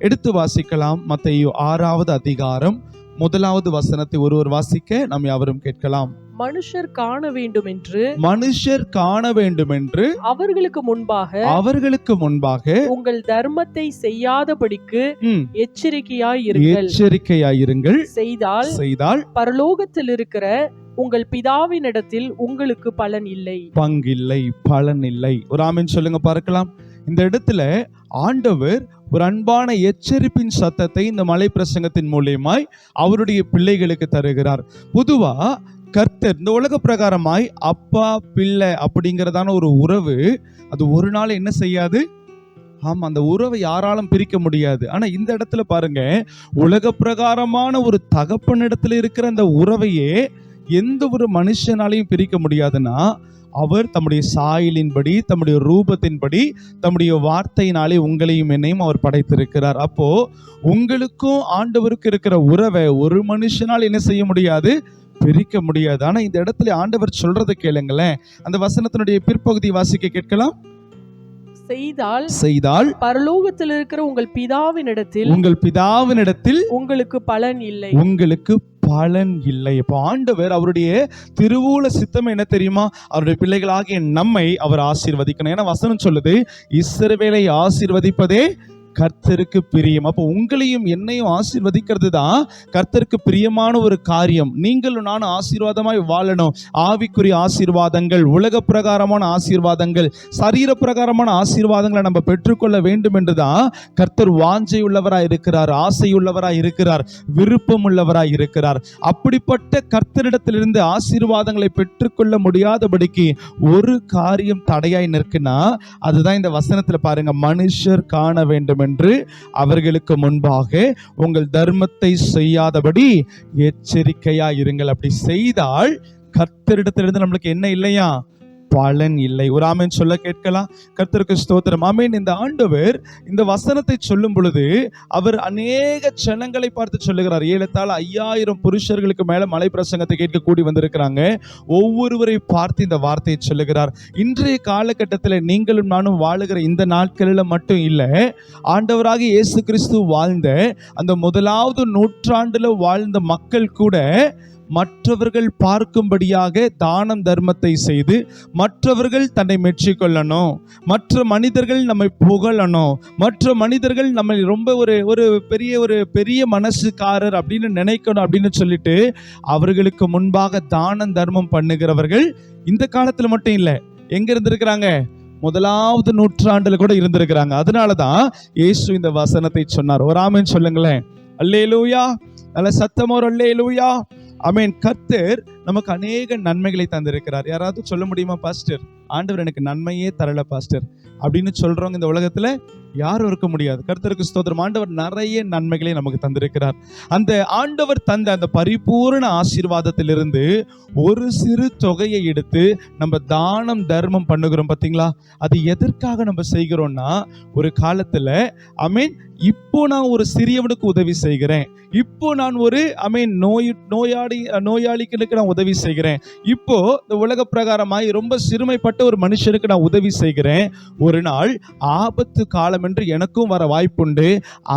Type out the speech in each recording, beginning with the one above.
எடுத்து வாசிக்கலாம். மத்தேயு 6வது அதிகாரம் 1வது வசனத்தை ஒருவர் வாசிக்க நாம் யாவரும் கேட்கலாம். மனுஷர் காண வேண்டும் என்று அவர்களுக்கு முன்பாக உங்கள் தர்மத்தை செய்யாதபடிக்கு எச்சரிக்கையாயிருங்கள். செய்தால் பரலோகத்தில் இருக்கிற உங்கள் பிதாவினிடத்தில் உங்களுக்கு பலன் இல்லை. ஒரு ஆமென் சொல்லுங்க பார்க்கலாம். இந்த இடத்துல ஆண்டவர் ஒரு அன்பான எச்சரிப்பின் சத்தத்தை இந்த மலை பிரசங்கத்தின் மூலமாய் அவருடைய பிள்ளைகளுக்கு தருகிறார். பொதுவா கர்த்தர் இந்த உலக பிரகாரமாய் அப்பா பிள்ளை அப்படிங்கிறதான ஒரு உறவு, அது ஒரு நாள் என்ன செய்யாது? ஆமா, அந்த உறவை யாராலும் பிரிக்க முடியாது. ஆனா இந்த இடத்துல பாருங்க, உலக பிரகாரமான ஒரு தகப்பனிடத்துல இருக்கிற அந்த உறவையே எந்த ஒரு மனுஷனாலையும் பிரிக்க முடியாதுன்னா, அவர் தம்முடைய சாயலின்படி, தம்முடைய ரூபத்தின்படி, தம்முடைய வார்த்தையினாலே உங்களையும் என்னையும் அவர் படைத்திருக்கிறார். அப்போ உங்களுக்கும் ஆண்டவருக்கு இருக்கிற உறவை ஒரு மனுஷனால் என்ன செய்ய முடியாது? பிரிக்க முடியாது. ஆனா இந்த இடத்துல ஆண்டவர் சொல்றதை கேளுங்களேன். அந்த வசனத்தினுடைய பிற்பகுதி வாசிக்க கேட்கலாம். செய்தால் பரலோகத்தில் இருக்கிற உங்கள் பிதாவினிடத்தில் உங்களுக்கு பலன் இல்லை. இப்போ ஆண்டவர் அவருடைய திருவுல சித்தம் என்ன தெரியுமா? அவருடைய பிள்ளைகளாகிய நம்மை அவர் ஆசீர்வதிக்கணும். ஏன்னா வசனம் சொல்லுது, இஸ்ரவேலை ஆசீர்வதிப்பதே கர்த்தருக்கு பிரியம். அப்போ உங்களையும் என்னையும் ஆசீர்வதிக்கிறது தான் கர்த்தருக்கு பிரியமான ஒரு காரியம். நீங்களும் நானும் ஆசீர்வாதமாய் வாழணும். ஆவிக்குரிய ஆசீர்வாதங்கள், உலக பிரகாரமான ஆசீர்வாதங்கள், சரீர பிரகாரமான ஆசீர்வாதங்களை நம்ம பெற்றுக்கொள்ள வேண்டும் என்றுதான் கர்த்தர் வாஞ்சை உள்ளவராய் இருக்கிறார், ஆசை உள்ளவராய் இருக்கிறார், விருப்பம் உள்ளவராய் இருக்கிறார். அப்படிப்பட்ட கர்த்தரிடத்திலிருந்து ஆசீர்வாதங்களை பெற்றுக்கொள்ள முடியாதபடிக்கு ஒரு காரியம் தடையாய் நிற்குன்னா, அதுதான் இந்த வசனத்துல பாருங்க, மனுஷர் காண வேண்டும் என்று அவர்களுக்கு முன்பாக உங்கள் தர்மத்தை செய்யாதபடி எச்சரிக்கையா இருங்கள். அப்படி செய்தால் கர்த்தரிடத்திலிருந்து நம்மளுக்கு என்ன இல்லையா? பலன் இல்லை. ஒரு ஆமென் சொல்ல கேட்கலாம். கர்த்தருக்கு ஸ்தோத்திரம். ஆமென். இந்த ஆண்டவர் இந்த வசனத்தை சொல்லும் பொழுது அவர் அநேக ஜனங்களை பார்த்து சொல்லுகிறார். 7,500 புருஷர்களுக்கு மேல மலை பிரசங்கத்தை கேட்க கூடி வந்திருக்கிறாங்க. ஒவ்வொருவரை பார்த்து இந்த வார்த்தையை சொல்லுகிறார். இன்றைய காலகட்டத்தில் நீங்களும் நானும் வாழுகிற இந்த நாட்களில் மட்டும் இல்லை, ஆண்டவராக இயேசு கிறிஸ்து வாழ்ந்த அந்த 1வது நூற்றாண்டுல வாழ்ந்த மக்கள் கூட மற்றவர்கள் பார்க்கும்படியாக தானம் தர்மத்தை செய்து மற்றவர்கள் தன்னை மெச்சிக்கொள்ளணும், மற்ற மனிதர்கள் நம்மை புகழணும், மற்ற மனிதர்கள் நம்மை ரொம்ப ஒரு பெரிய மனசுக்காரர் அப்படின்னு நினைக்கணும் அப்படின்னு சொல்லிட்டு அவர்களுக்கு முன்பாக தானம் தர்மம் பண்ணுகிறவர்கள் இந்த காலத்துல மட்டும் இல்லை, எங்க இருந்திருக்கிறாங்க? 1வது நூற்றாண்டுல கூட இருந்திருக்கிறாங்க. அதனாலதான் இயேசு இந்த வசனத்தை சொன்னார். ஒரு ஆமென் சொல்லுங்களேன். அல்லேலூயா. நல்ல சத்தமா ஒரு அல்லேலூயா. ஆமென். கர்த்தர் நமக்கு அநேக நன்மைகளை தந்திருக்கிறார். யாராவது சொல்ல முடியுமா, பாஸ்டர் ஆண்டவர் எனக்கு நன்மையே தரல பாஸ்டர் அப்படின்னு சொல்றவங்க இந்த உலகத்துல யாரும் இருக்க முடியாது. கர்த்தருக்கு ஸ்தோத்திரம். ஆண்டவர் நிறைய நன்மைகளை நமக்கு தந்திருக்கிறார். அந்த ஆண்டவர் தந்த அந்த பரிபூர்ண ஆசீர்வாதத்திலிருந்து ஒரு சிறு தொகையை எடுத்து நம்ம தானம் தர்மம் பண்ணுகிறோம் பார்த்தீங்களா? அது எதற்காக நம்ம செய்கிறோம்னா, ஒரு காலத்துல ஆமென், இப்போ நான் ஒரு சிறியவனுக்கு உதவி செய்கிறேன், இப்போ நான் ஒரு நோயாளிகளுக்கு நான் உதவி செய்கிறேன், இப்போ இந்த உலக பிரகாரமாய் ரொம்ப சிறுமைப்பட்ட ஒரு மனுஷனுக்கு நான் உதவி செய்கிறேன், ஒரு நாள் ஆபத்து காலம் என்று எனக்கும் வர வாய்ப்புண்டு,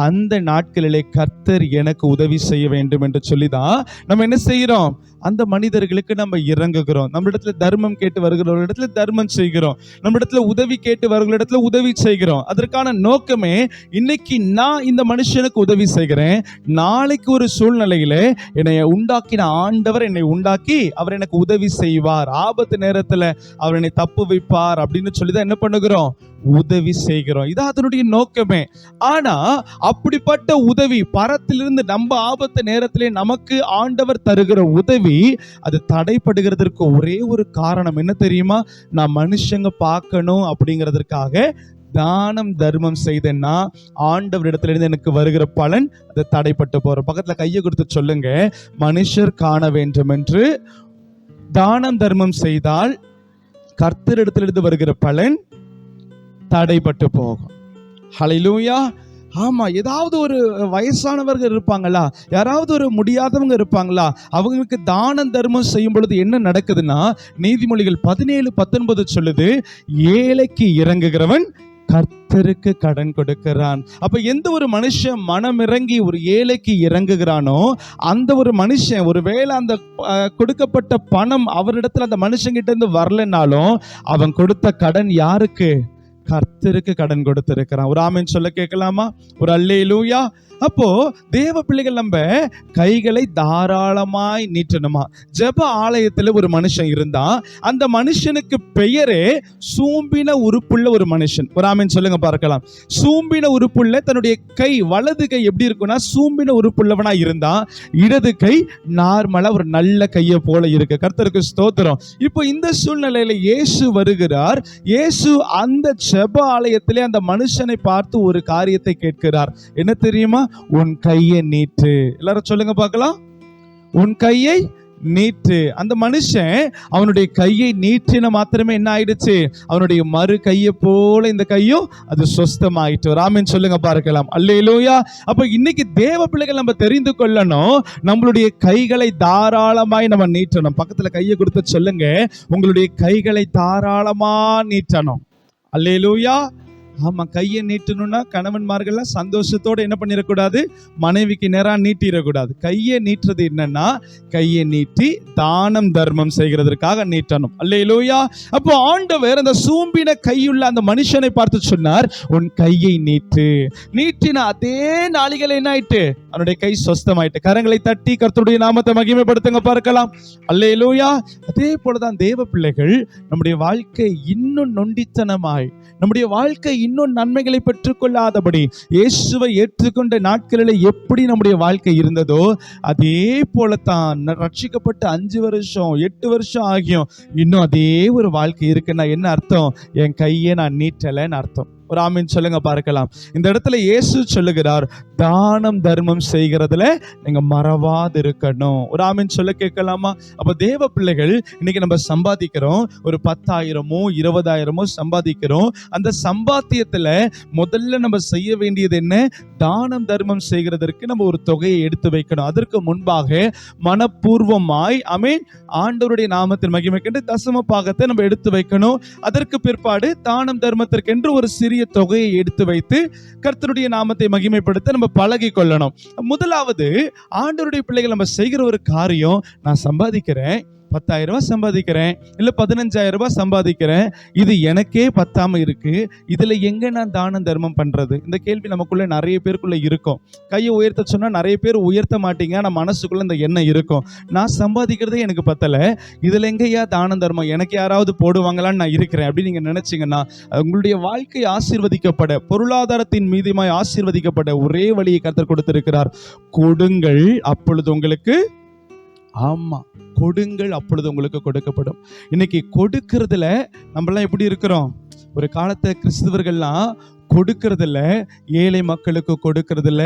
அந்த நாட்களிலே கர்த்தர் எனக்கு உதவி செய்ய வேண்டும் என்று சொல்லிதான் நம்ம என்ன செய்கிறோம்? அந்த மனிதர்களுக்கு நம்ம இறங்குகிறோம். நம்ம இடத்துல தர்மம் கேட்டு வருகிற இடத்துல தர்மம் செய்கிறோம், நம்ம இடத்துல உதவி கேட்டு வருகிற இடத்துல உதவி செய்கிறோம். அதற்கான நோக்கமே, இன்னைக்கு நான் இந்த மனுஷனுக்கு உதவி செய்கிறேன், நாளைக்கு ஒரு சூழ்நிலையில என்னை உண்டாக்கின ஆண்டவர் என்னை உண்டாக்கி அவர் எனக்கு உதவி செய்வார், ஆபத்து நேரத்துல அவர் என்னை தப்பு வைப்பார் அப்படின்னு சொல்லிதான் என்ன பண்ணுகிறோம்? உதவி செய்கிறோம். இது அதனுடைய நோக்கமே. ஆனா அப்படிப்பட்ட உதவி பரத்திலிருந்து நம்ம ஆபத்து நேரத்திலே நமக்கு ஆண்டவர் தருகிற உதவி அது தடைப்படுகிறதற்கு ஒரே ஒரு காரணம் என்ன தெரியுமா? நான் மனுஷங்க பார்க்கணும் அப்படிங்கிறதுக்காக தானம் தர்மம் செய்தேன்னா ஆண்டவரிடத்திலிருந்து எனக்கு வருகிற பலன் அது தடைப்பட்டு போற. பக்கத்துல கையை கொடுத்து சொல்லுங்க, மனுஷர் காண வேண்டும் என்று தானம் தர்மம் செய்தால் கர்த்தரிடத்திலிருந்து வருகிற பலன் தடைப்பட்டு போகும். ஹல்லேலூயா. ஆமா, ஏதாவது ஒரு வயசானவர்கள் இருப்பாங்களா, யாராவது ஒரு முடியாதவங்க இருப்பாங்களா, அவங்களுக்கு தானம் தர்மம் செய்யும் பொழுது என்ன நடக்குதுன்னா, நீதிமொழிகள் 17:19 சொல்லுது, ஏழைக்கு இறங்குகிறவன் கர்த்தருக்கு கடன் கொடுக்கிறான். அப்ப எந்த ஒரு மனுஷன் மனம் இறங்கி ஒரு ஏழைக்கு இறங்குகிறானோ அந்த ஒரு மனுஷன், ஒருவேளை அந்த கொடுக்கப்பட்ட பணம் அவரிடத்துல அந்த மனுஷங்கிட்ட இருந்து வரலனாலும் அவன் கொடுத்த கடன் யாருக்கு? கர்த்தருக்கு கடன் கொடுத்திருக்கிறான். ஒரு ஆமென் சொல்ல கேட்கலாமா? ஒரு அல்லேலூயா. அப்போ தேவ பிள்ளைகள் நம்ம கைகளை தாராளமாய் நீட்டணுமா? ஜெப ஆலயத்துல ஒரு மனுஷன் இருந்தா அந்த மனுஷனுக்கு பெயரே சூம்பின உறுப்புள்ள ஒரு மனுஷன். ஒரு ஆமென் சொல்லுங்க பார்க்கலாம். சூம்பின உறுப்புள்ள, தன்னுடைய கை வலது கை எப்படி இருக்குன்னா சூம்பின உறுப்புள்ளவனா இருந்தா இடது கை நார்மலா ஒரு நல்ல கையை போல இருக்கு. கர்த்தருக்கு ஸ்தோத்திரம். இப்போ இந்த சூழ்நிலையில இயேசு வருகிறார். இயேசு அந்த ஜெப ஆலயத்திலே அந்த மனுஷனை பார்த்து ஒரு காரியத்தை கேட்கிறார். என்ன தெரியுமா? உன் கையை நீட்டு. எல்லாரும் சொல்லுங்க பார்க்கலாம். உன் கையை நீட்டு. அந்த மனுஷன் அவனுடைய கையை நீட்டின மாத்திரமே என்ன ஆயிடுச்சு? அவனுடைய மறு கையை போல இந்த கையும் அது சொஸ்தமாயிட்டு. ஆமென் சொல்லுங்க பார்க்கலாம். அல்லேலூயா. அப்ப இன்னைக்கு தேவ பிள்ளைகள் நம்ம தெரிந்து கொள்ளணும், நம்மளுடைய கைகளை தாராளமாய் நம்ம நீட்டணும். பக்கத்துல கையை கொடுத்து சொல்லுங்க, உங்களுடைய கைகளை தாராளமா நீட்டணும். அல்லேலூயா. ஆமா, கையை நீட்டணும்னா கணவன்மார்கள்லாம் சந்தோஷத்தோட என்ன பண்ணிடக்கூடாது? மனைவிக்கு நேரா நீட்டிடக்கூடாது. கையை நீட்டுறது என்னன்னா, கையை நீட்டி தானம் தர்மம் செய்கிறதற்காக நீட்டணும். அல்லேலூயா. அப்போ ஆண்டவர் அந்த சூம்பின கையுள்ள அந்த மனுஷனை பார்த்து சொன்னார், உன் கையை நீட்டு. நீட்டின அதே நாளிகள் என்ன ஆயிட்டு? அவனுடைய கை சொஸ்தமாயிட்டு. கரங்களை தட்டி கர்த்தருடைய நாமத்தை மகிமைப்படுத்துங்க பார்க்கலாம். அல்லேலூயா. அதே போலதான் தேவ பிள்ளைகள் நம்முடைய வாழ்க்கை இன்னும் நொண்டித்தனமாய், நம்முடைய வாழ்க்கை இன்னும் நன்மைகளை பெற்றுக்கொள்ளாதபடி, இயேசுவை ஏற்றுக்கொண்ட நாட்களில் எப்படி நம்முடைய வாழ்க்கை இருந்ததோ அதே போலத்தான் ரட்சிக்கப்பட்டு 5 வருஷம் 8 வருஷம் ஆகியும் இன்னும் அதே ஒரு வாழ்க்கை இருக்குன்னா என்ன அர்த்தம்? என் கையை நான் நீட்டலைன்னு அர்த்தம். ஒரு ஆமீன் சொல்லுங்க பார்க்கலாம். இந்த இடத்துல இயேசு சொல்லுகிறார், தானம் தர்மம் செய்கிறதுல நீங்க மறவாது இருக்கணும். ஒரு ஆமீன் சொல்ல கேட்கலாமா? அப்ப தேவ பிள்ளைகள் இன்னைக்கு நம்ம சம்பாதிக்கிறோம், ஒரு 10,000மோ 20,000மோ சம்பாதிக்கிறோம். அந்த சம்பாத்தியத்துல முதல்ல நம்ம செய்ய வேண்டியது என்ன? தானம் தர்மம் செய்கிறதற்கு நம்ம ஒரு தொகையை எடுத்து வைக்கணும். அதற்கு முன்பாக மனப்பூர்வமாய் ஆமீன் ஆண்டவருடைய நாமத்தின் மகிமைக்கென்று தசம பாகத்தை நம்ம எடுத்து வைக்கணும். அதற்கு பிற்பாடு தானம் தர்மத்திற்கென்று ஒரு சிறிய தொகையை எடுத்து வைத்து கர்த்தருடைய நாமத்தை மகிமைப்படுத்த நம்ம பழகி கொள்ளணும். முதலாவது ஆண்டவருடைய பிள்ளைகள் நம்ம செய்கிற ஒரு காரியம், நான் சம்பாதிக்கிறேன், 10,000 ரூபாய் சம்பாதிக்கிறேன், இல்ல 15,000 ரூபாய் சம்பாதிக்கிறேன், இது எனக்கே பத்தாம இருக்கு, இதுல எங்க நான் தானம் தர்மம் பண்றது? இந்த கேள்வி நமக்குள்ள நிறைய பேருக்குள்ள இருக்கும். கையை உயர்த்த சொன்னா நிறைய பேர் உயர்த்த மாட்டீங்க. ஆனா மனசுக்குள்ள இந்த எண்ணம் இருக்கும், நான் சம்பாதிக்கிறதே எனக்கு பத்தல, இதுல எங்கயா தானம் தர்மம், எனக்கு யாராவது போடுவாங்களான்னு நான் இருக்கிறேன் அப்படின்னு நீங்க நினைச்சீங்கன்னா உங்களுடைய வாழ்க்கை ஆசீர்வதிக்கப்பட, பொருளாதாரத்தின் மீதுமாய் ஆசீர்வதிக்கப்பட ஒரே வழியை கர்த்தர் கொடுத்திருக்கிறார். கொடுங்கள், அப்பொழுது உங்களுக்கு, ஆமா கொடுங்கள், அப்பொழுது உங்களுக்கு கொடுக்கப்படும். இன்னைக்கு கொடுக்கறதுல நம்மளாம் எப்படி இருக்கிறோம்? ஒரு காலத்தை கிறிஸ்தவர்கள்லாம் கொடுக்கறதில்ல, ஏழை மக்களுக்கு கொடுக்கறதில்ல,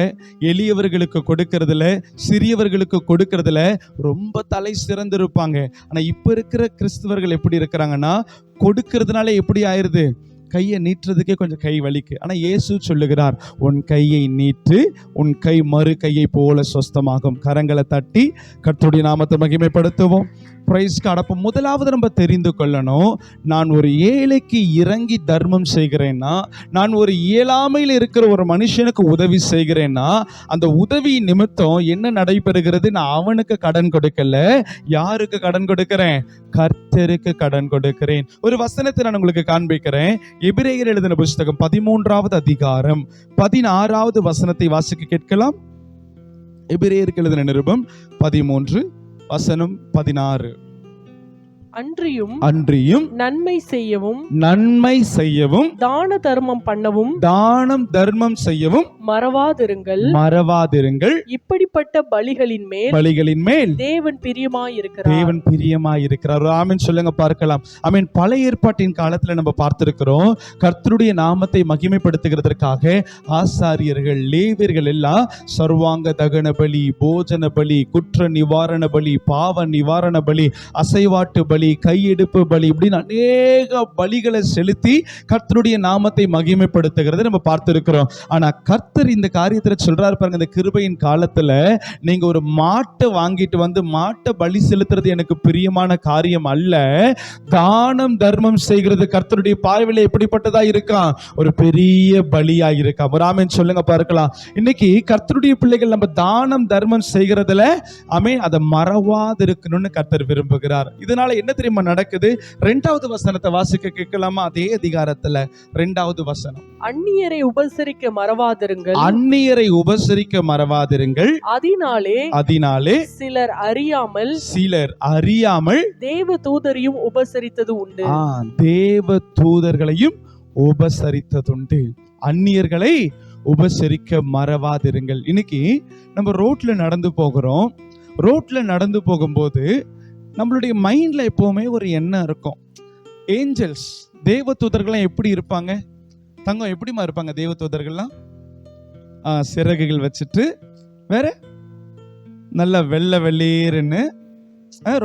எளியவர்களுக்கு கொடுக்கறதில்ல, சிறியவர்களுக்கு கொடுக்கறதில்ல ரொம்ப தலை சிறந்து இருப்பாங்க. ஆனா இப்ப இருக்கிற கிறிஸ்தவர்கள் எப்படி இருக்கிறாங்கன்னா, கொடுக்கறதுனால எப்படி ஆயிருது? கையை நீட்டுறதுக்கே கொஞ்சம் கை வலிக்கு. ஆனா இயேசு சொல்லுகிறார், உன் கையை நீட்டு, உன் கை மறு கையை போல சொஸ்தமாகும். கரங்களை தட்டி கர்த்தருடைய நாமத்தை மகிமைப்படுத்துவோம். Praise God. அப்போ முதலாவது நம்ம தெரிந்து கொள்ளணும், நான் ஒரு ஏழைக்கு இறங்கி தர்மம் செய்கிறேன்னா, நான் ஒரு இயலாமையில் இருக்கிற ஒரு மனுஷனுக்கு உதவி செய்கிறேன்னா, அந்த உதவி நிமித்தம் என்ன நடைபெறுகிறது? நான் அவனுக்கு கடன் கொடுக்கல, யாருக்கு கடன் கொடுக்கிறேன்? கர்த்தருக்கு கடன் கொடுக்கிறேன். ஒரு வசனத்தை நான் உங்களுக்கு காண்பிக்கிறேன். எபிரேயர் எழுதின புத்தகம் 13வது அதிகாரம் 16வது வசனத்தை வாசிக்க கேட்கலாம். எபிரேயருக்கு எழுதின நிருபம் 13 வசனம் 16. அன்றியும் நன்மை செய்யவும் தான தர்மம் பண்ணவும், தானம் தர்மம் செய்யவும் மறவாதிருங்கள். இப்படிப்பட்ட பலிகளின் மேல் தேவன் பிரியமாயிருக்கிறார். ஆமென் சொல்லுங்க பார்க்கலாம். ஆமென். பழைய ஏற்பாட்டின் காலத்துல நம்ம பார்த்திருக்கிறோம், கர்த்தருடைய நாமத்தை மகிமைப்படுத்துகிறதற்காக ஆசாரியர்கள், லேவியர்கள் எல்லாம் சர்வாங்க தகன பலி, போஜன பலி, குற்ற நிவாரண பலி, பாவ நிவாரண பலி, அசைவாட்டு பலி, பலி, கையெடுப்பு பலி, இப்படின்னு அநேக பலிகளை செலுத்தி கர்த்தருடைய நாமத்தை மகிமைப்படுத்துகிறதை நம்ம பார்த்திருக்கிறோம். ஆனா கர்த்தர் இந்த காரியத்துல சொல்றாரு பாருங்க, இந்த கிருபையின் காலத்துல நீங்க ஒரு மாட்டை வாங்கிட்டு வந்து மாட்டை பலி செலுத்துறது எனக்கு பிரியமான காரியம் அல்ல, தானம் தர்மம் செய்கிறது கர்த்தருடைய பார்வையில எப்படிப்பட்டதா இருக்கான், ஒரு பெரிய பலியா இருக்கா. ஒரு ஆமென் சொல்லுங்க பார்க்கலாம். இன்னைக்கு கர்த்தருடைய பிள்ளைகள் நம்ம தானம் தர்மம் செய்கிறதுல அதை மறவாது இருக்கணும்னு கர்த்தர் விரும்புகிறார். இதனால என்ன தெரியுமா நடக்குது? 2வது வசனத்தை வாசிக்க கேட்கலாமா? அதே அதிகாரத்துல 2வது வசனம், அந்நியரை உபசரிக்க மறவாதிருங்கள், அந்நியரை உபசரிக்க மறவாதிருங்கள், அதனாலே சிலர் அறியாமல் தேவ தூதரையும் உபசரித்தது உண்டு. தேவ தூதர்களையும் உபசரித்ததுண்டு. அந்நியர்களை உபசரிக்க மறவாதிருங்கள். இன்னைக்கு நம்ம ரோட்ல நடந்து போகிறோம். ரோட்ல நடந்து போகும்போது நம்மளுடைய மைண்ட்ல எப்பவுமே ஒரு எண்ணம் இருக்கும். ஏஞ்சல்ஸ், தேவ தூதர்கள்லாம் எப்படி இருப்பாங்க? தங்கம், எப்படிமா இருப்பாங்க தேவ தூதர்கள்லாம்? சிறகுகள் வச்சுட்டு, வேற நல்ல வெள்ளை வெள்ளீர்னு,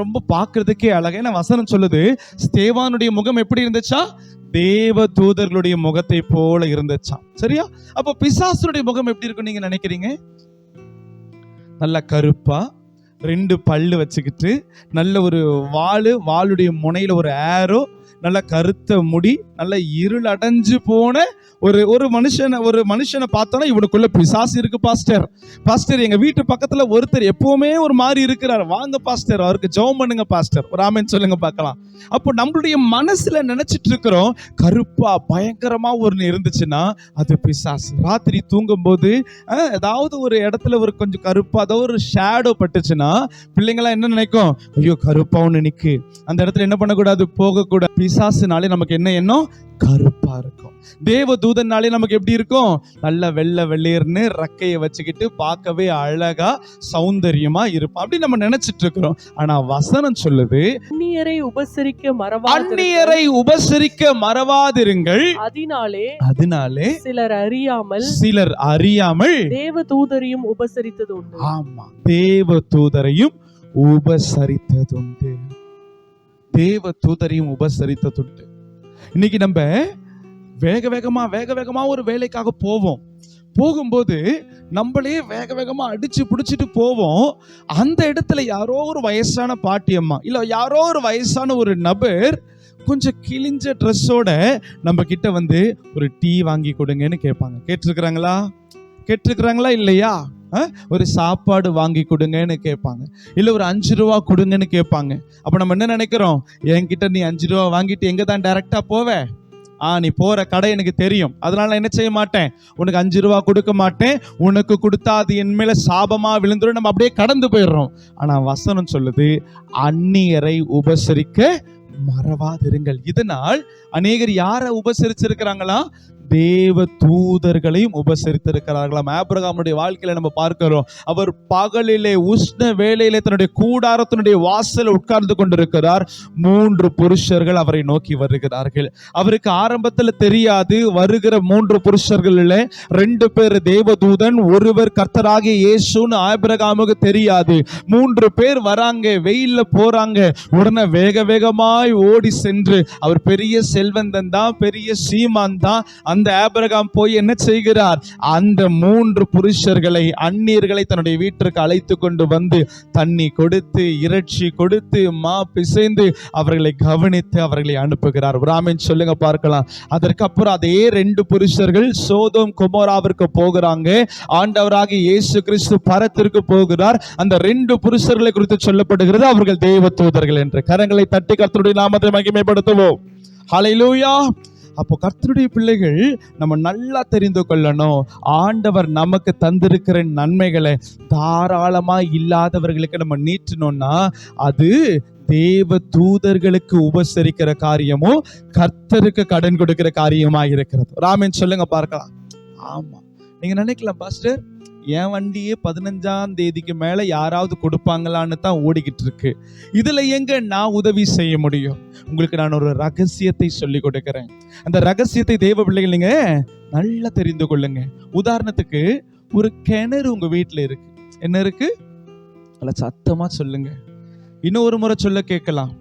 ரொம்ப பார்க்கறதுக்கே அழகா. ஏன்னா வசனம் சொல்லுது, ஸ்தேவானுடைய முகம் எப்படி இருந்துச்சா? தேவ தூதர்களுடைய முகத்தை போல இருந்துச்சாம். சரியா? அப்போ பிசாசுடைய முகம் எப்படி இருக்கும் நீங்க நினைக்கிறீங்க? நல்ல கருப்பா, 2 பல்லு வச்சுக்கிட்டு, நல்ல ஒரு வாளுடைய முனையில ஒரு ஏரோ, நல்ல கருத்த முடி, நல்ல இருள் அடைஞ்சு போன ஒரு மனுஷனை பார்த்தோன்னா இவனுக்குள்ள பிசாசு இருக்கு பாஸ்டர், எங்க வீட்டு பக்கத்துல ஒருத்தர் எப்பவுமே ஒரு மாதிரி இருக்கிறார், வாங்க பாஸ்டர், அவருக்கு ஜெபம் பண்ணுங்க பாஸ்டர், ஒரு ஆமென் சொல்லுங்க பார்க்கலாம். அப்போ நம்மளுடைய மனசுல நினைச்சிட்டு இருக்கிறோம், கருப்பா பயங்கரமா ஒன்று இருந்துச்சுன்னா அது பிசாசு. ராத்திரி தூங்கும் போது ஏதாவது ஒரு இடத்துல ஒரு கொஞ்சம் கருப்பா ஏதாவது ஒரு ஷேடோ பட்டுச்சுன்னா பிள்ளைங்களாம் என்ன நினைக்கும்? ஐயோ கருப்பா ஒன்று நிக்கு, அந்த இடத்துல என்ன பண்ணக்கூடாது, போகக்கூடாது. பிசாசுனாலே நமக்கு என்ன எண்ணம்? கருப்பா இருக்கும். தேவ தூதனாலே நமக்கு எப்படி இருக்கும்? நல்ல வெள்ளை வெள்ளேர்னு ரக்கையை வச்சுக்கிட்டு பார்க்கவே அழகா சௌந்தரியமா இருப்பான், அப்படி நம்ம நினைச்சிட்டு இருக்கிறோம். ஆனா வசனம் சொல்லுது, அந்நியரை உபசரிக்க மறவாதிருங்கள், அதனாலே சிலர் அறியாமல் தேவ தூதரையும் உபசரித்தது உண்டு. ஆமா, தேவ தூதரையும் உபசரித்ததுண்டு. தேவ தூதரையும் உபசரித்ததுண்டு. இன்னைக்கு நம்ம வேக வேகமா ஒரு வேலைக்காக போகும்போது நம்மளே வேக வேகமா அடிச்சு பிடிச்சிட்டு போவோம். அந்த இடத்துல யாரோ ஒரு வயசான பாட்டியம்மா இல்ல யாரோ ஒரு வயசான ஒரு நபர் கொஞ்சம் கிழிஞ்ச ட்ரெஸ்ஸோட நம்ம கிட்ட வந்து ஒரு டீ வாங்கி கொடுங்கன்னு கேட்பாங்க. கேட்டிருக்கிறாங்களா இல்லையா? ஒரு சாப்பாடு வாங்கி கொடுங்கன்னு கேட்பாங்க, இல்ல ஒரு 5 ரூபா கொடுங்கன்னு கேட்பாங்க. அப்ப நம்ம என்ன நினைக்கிறோம்? என்கிட்ட நீ 5 ரூபா வாங்கிட்டு எங்க தான் டைரக்டா போவ? நீ போற கடை எனக்கு தெரியும், அதனால என்ன செய்ய மாட்டேன், உனக்கு 5 ரூபா கொடுக்க மாட்டேன், உனக்கு கொடுத்தா அது என் மேல சாபமா விழுந்துரும், நம்ம அப்படியே கடந்து போயிடுறோம். ஆனா வசனம் சொல்லுது, அந்நியரை உபசரிக்க மறவாதிருங்கள். இதனால் அநேகர் யாரை உபசரிச்சிருக்கிறாங்களா? தேவ தூதர்களையும் உபசரித்திருக்கிறார்களாம். ஆபிரகாமுடைய வாழ்க்கையில நம்ம பார்க்கிறோம், அவர் பகலிலே உஷ்ண வேளையிலே தன்னுடைய கூடாரத்தினுடைய வாசல் உட்கார்ந்து கொண்டிருக்கிறார். 3 புருஷர்கள் அவரை நோக்கி வருகிறார்கள். அவருக்கு ஆரம்பத்தில் தெரியாது, வருகிற 3 புருஷர்களில் 2 பேர் தேவதூதன், ஒருவர் கர்த்தராகிய இயேசுன்னு ஆபிரகாமுக்கு தெரியாது. 3 பேர் வராங்க, வெயில்ல போறாங்க. உடனே வேகமாய் ஓடி சென்று, அவர் பெரிய செல்வந்தன் தான், பெரிய சீமான் தான், அந்த ஆபிரகாம் போய் என்ன செய்கிறார்? அந்த 3 புருஷர்களை, அந்நியர்களை தன்னுடைய வீட்டிற்கு அழைத்து கொண்டு வந்து தண்ணி கொடுத்து, இறைச்சி கொடுத்து, மா பிசைந்து அவர்களை கவனித்து அவர்களை அனுப்புகிறார். ஆமென் சொல்லுங்க பார்க்கலாம். அதற்கப்புறம் அதே 2 புருஷர்கள் சோதோம் கொமோராவிற்கு போகிறாங்க. ஆண்டவராகிய இயேசு கிறிஸ்து பரத்திற்கு போகிறார். அந்த 2 புருஷர்களை குறித்து சொல்லப்படுகிறது, அவர்கள் தேவ தூதர்கள் என்று. கரங்களை தட்டி கர்த்தருடைய நாமத்தை மகிமைப்படுத்துவோம். ஹல்லேலூயா. அப்போ கர்த்தருடைய பிள்ளைகள் நம்ம நல்லா தெரிந்து கொள்ளணும், ஆண்டவர் நமக்கு தந்திருக்கிற நன்மைகளை தாராளமா இல்லாதவர்களுக்கு நம்ம நீட்டணும்னா அது தேவ தூதர்களுக்கு உபசரிக்கிற காரியமோ கர்த்தருக்கு கடன் கொடுக்கிற காரியமா இருக்கிறது. ஆமென் சொல்லுங்க பார்க்கலாம். ஆமா, நீங்க நினைக்கலாம், பாஸ்டர் என் வண்டியே 15ஆம் தேதிக்கு மேல யாராவது கொடுப்பாங்களான்னு தான் ஓடிக்கிட்டு இருக்கு, இதுல எங்க நான் உதவி செய்ய முடியும்? உங்களுக்கு நான் ஒரு ரகசியத்தை சொல்லி கொடுக்கிறேன். அந்த ரகசியத்தை தேவ பிள்ளைகள் நீங்க நல்லா தெரிந்து கொள்ளுங்க. உதாரணத்துக்கு ஒரு கிணறு உங்க வீட்டுல இருக்கு. என்ன இருக்கு? சத்தமா சொல்லுங்க, இன்னும் ஒரு முறை சொல்ல கேட்கலாம்.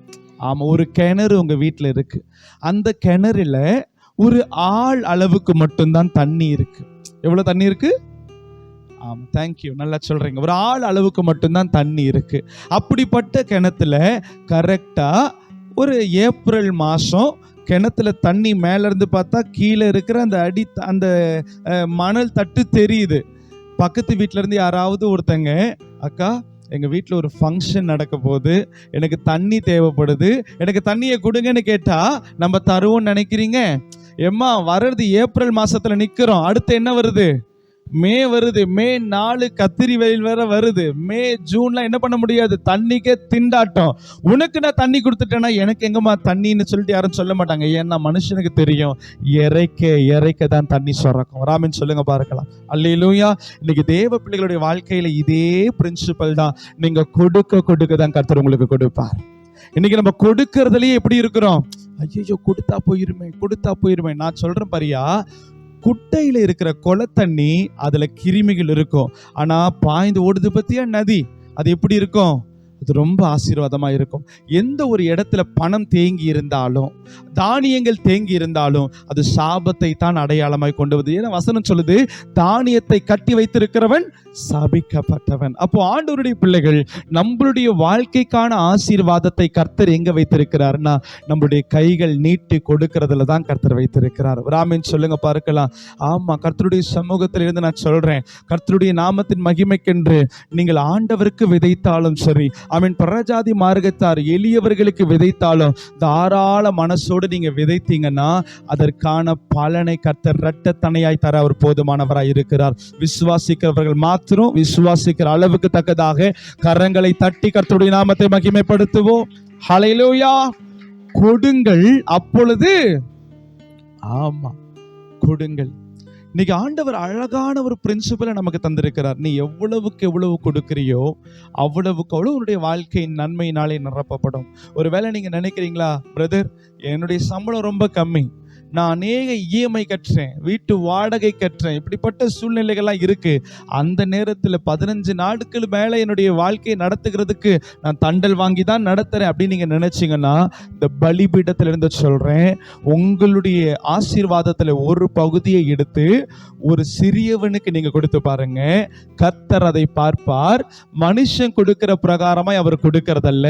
ஆமா, ஒரு கிணறு உங்க வீட்டுல இருக்கு. அந்த கிணறுல ஒரு ஆள் அளவுக்கு மட்டும்தான் தண்ணி இருக்கு. எவ்வளவு தண்ணி இருக்கு? ஆமா, தேங்க்யூ, நல்லா சொல்றீங்க. ஒரு ஆள் அளவுக்கு மட்டும்தான் தண்ணி இருக்கு. அப்படிப்பட்ட கிணத்துல கரெக்டா ஒரு ஏப்ரல் மாசம் கிணத்துல தண்ணி மேல இருந்து பார்த்தா கீழே இருக்கிற அந்த மணல் தட்டு தெரியுது. பக்கத்து வீட்டுல இருந்து யாராவது ஒருத்தங்க, அக்கா எங்க வீட்டுல ஒரு ஃபங்க்ஷன் நடக்க போகுது, எனக்கு தண்ணி தேவைப்படுது, எனக்கு தண்ணியை கொடுங்கன்னு கேட்டா நம்ம தருவோம்னு நினைக்கிறீங்க? எம்மா, வர்றது ஏப்ரல் மாசத்துல நிக்கிறோம், அடுத்து என்ன வருது? மே வருது. மே 4 கத்திரி வெயில் வேற வருது. மே ஜூன்ல என்ன பண்ண முடியாது, தண்ணிக்கே திண்டாட்டம். உனக்கு நான் தண்ணி கொடுத்துட்டேன்னா எனக்கு எங்கம்மா தண்ணின்னு சொல்லிட்டு யாரும் சொல்ல மாட்டாங்க. ஏன்னா மனுஷனுக்கு தெரியும், இறைக்க தான் தண்ணி சுரக்கும். ராமன் சொல்லுங்க பார்க்கலாம். அல்லேலூயா. இன்னைக்கு தேவ பிள்ளைகளுடைய வாழ்க்கையில இதே பிரின்சிபல் தான். நீங்க கொடுக்க தான் கர்த்தர் உங்களுக்கு கொடுப்பார். இன்னைக்கு நம்ம கொடுக்கறதுலயே எப்படி இருக்கிறோம்? ஐயோ, கொடுத்தா போயிருமே. நான் சொல்றேன் பாரியா, குட்டையில இருக்கிற கொலை தண்ணி அதுல கிருமிகள் இருக்கும். ஆனா பாய்ந்து ஓடுது பத்தியா நதி, அது எப்படி இருக்கும்? அது ரொம்ப ஆசீர்வாதமா இருக்கும். எந்த ஒரு இடத்துல பணம் தேங்கி இருந்தாலும், தானியங்கள் தேங்கி இருந்தாலும் அது சாபத்தை தான் அடையாளமாய் கொண்டு வருது. ஏன்னா வசனம் சொல்லுது, தானியத்தை கட்டி வைத்திருக்கிறவன் சபிக்கப்பட்டவன். அப்போ ஆண்டவருடைய பிள்ளைகள், நம்மளுடைய வாழ்க்கைக்கான ஆசீர்வாதத்தை கர்த்தர் எங்க வைத்திருக்கிறார்னா, நம்மளுடைய கைகள் நீட்டி கொடுக்கறதுல தான் கர்த்தர் வைத்திருக்கிறார். ராமன் சொல்லுங்க பார்க்கலாம். ஆமா, கர்த்தருடைய சமூகத்தில் இருந்து நான் சொல்றேன், கர்த்தருடைய நாமத்தின் மகிமைக்கென்று நீங்கள் ஆண்டவருக்கு விதைத்தாலும் சரி, அவன் பரஜாதி மார்க்கத்தார் எளியவர்களுக்கு விதைத்தாலும் தாராள மனசோடு நீங்க விதைத்தீங்கன்னா அதற்கான பலனை கர்த்தர் இரட்டத்தனையாய் தர அவர் போதுமானவராய் இருக்கிறார். விசுவாசிக்கிறவர்கள் மாத்திரம் விசுவாசிக்கிற அளவுக்கு தக்கதாக கரங்களை தட்டி கர்த்தருடைய நாமத்தை மகிமைப்படுத்துவோம். ஹல்லேலூயா. கொடுங்கள், அப்பொழுது ஆமா கொடுங்கள். இன்னைக்கு ஆண்டவர் அழகான ஒரு பிரின்சிபலை நமக்கு தந்திருக்கிறார். நீ எவ்வளவுக்கு எவ்வளவு கொடுக்கிறியோ அவ்வளவுக்கு அவ்வளவு உன்னுடைய வாழ்க்கையின் நன்மையினாலே நிரப்பப்படும். ஒருவேளை நீங்க நினைக்கிறீங்களா, பிரதர் என்னுடைய சம்பளம் ரொம்ப கம்மி, நான் அநேக இஎம்ஐ கட்டுறேன், வீட்டு வாடகை கட்டுறேன், இப்படிப்பட்ட சூழ்நிலைகள்லாம் இருக்கு, அந்த நேரத்தில் 15 நாட்கள் மேலே என்னுடைய வாழ்க்கையை நடத்துகிறதுக்கு நான் தண்டல் வாங்கி தான் நடத்துறேன் அப்படின்னு நீங்க நினைச்சீங்கன்னா, இந்த பலிபீடத்துல இருந்து சொல்றேன், உங்களுடைய ஆசீர்வாதத்துல ஒரு பகுதியை எடுத்து ஒரு சிறியவனுக்கு நீங்க கொடுத்து பாருங்க, கர்த்தர் அதை பார்ப்பார். மனுஷன் கொடுக்கிற பிரகாரமாய் அவர் கொடுக்கறதல்ல,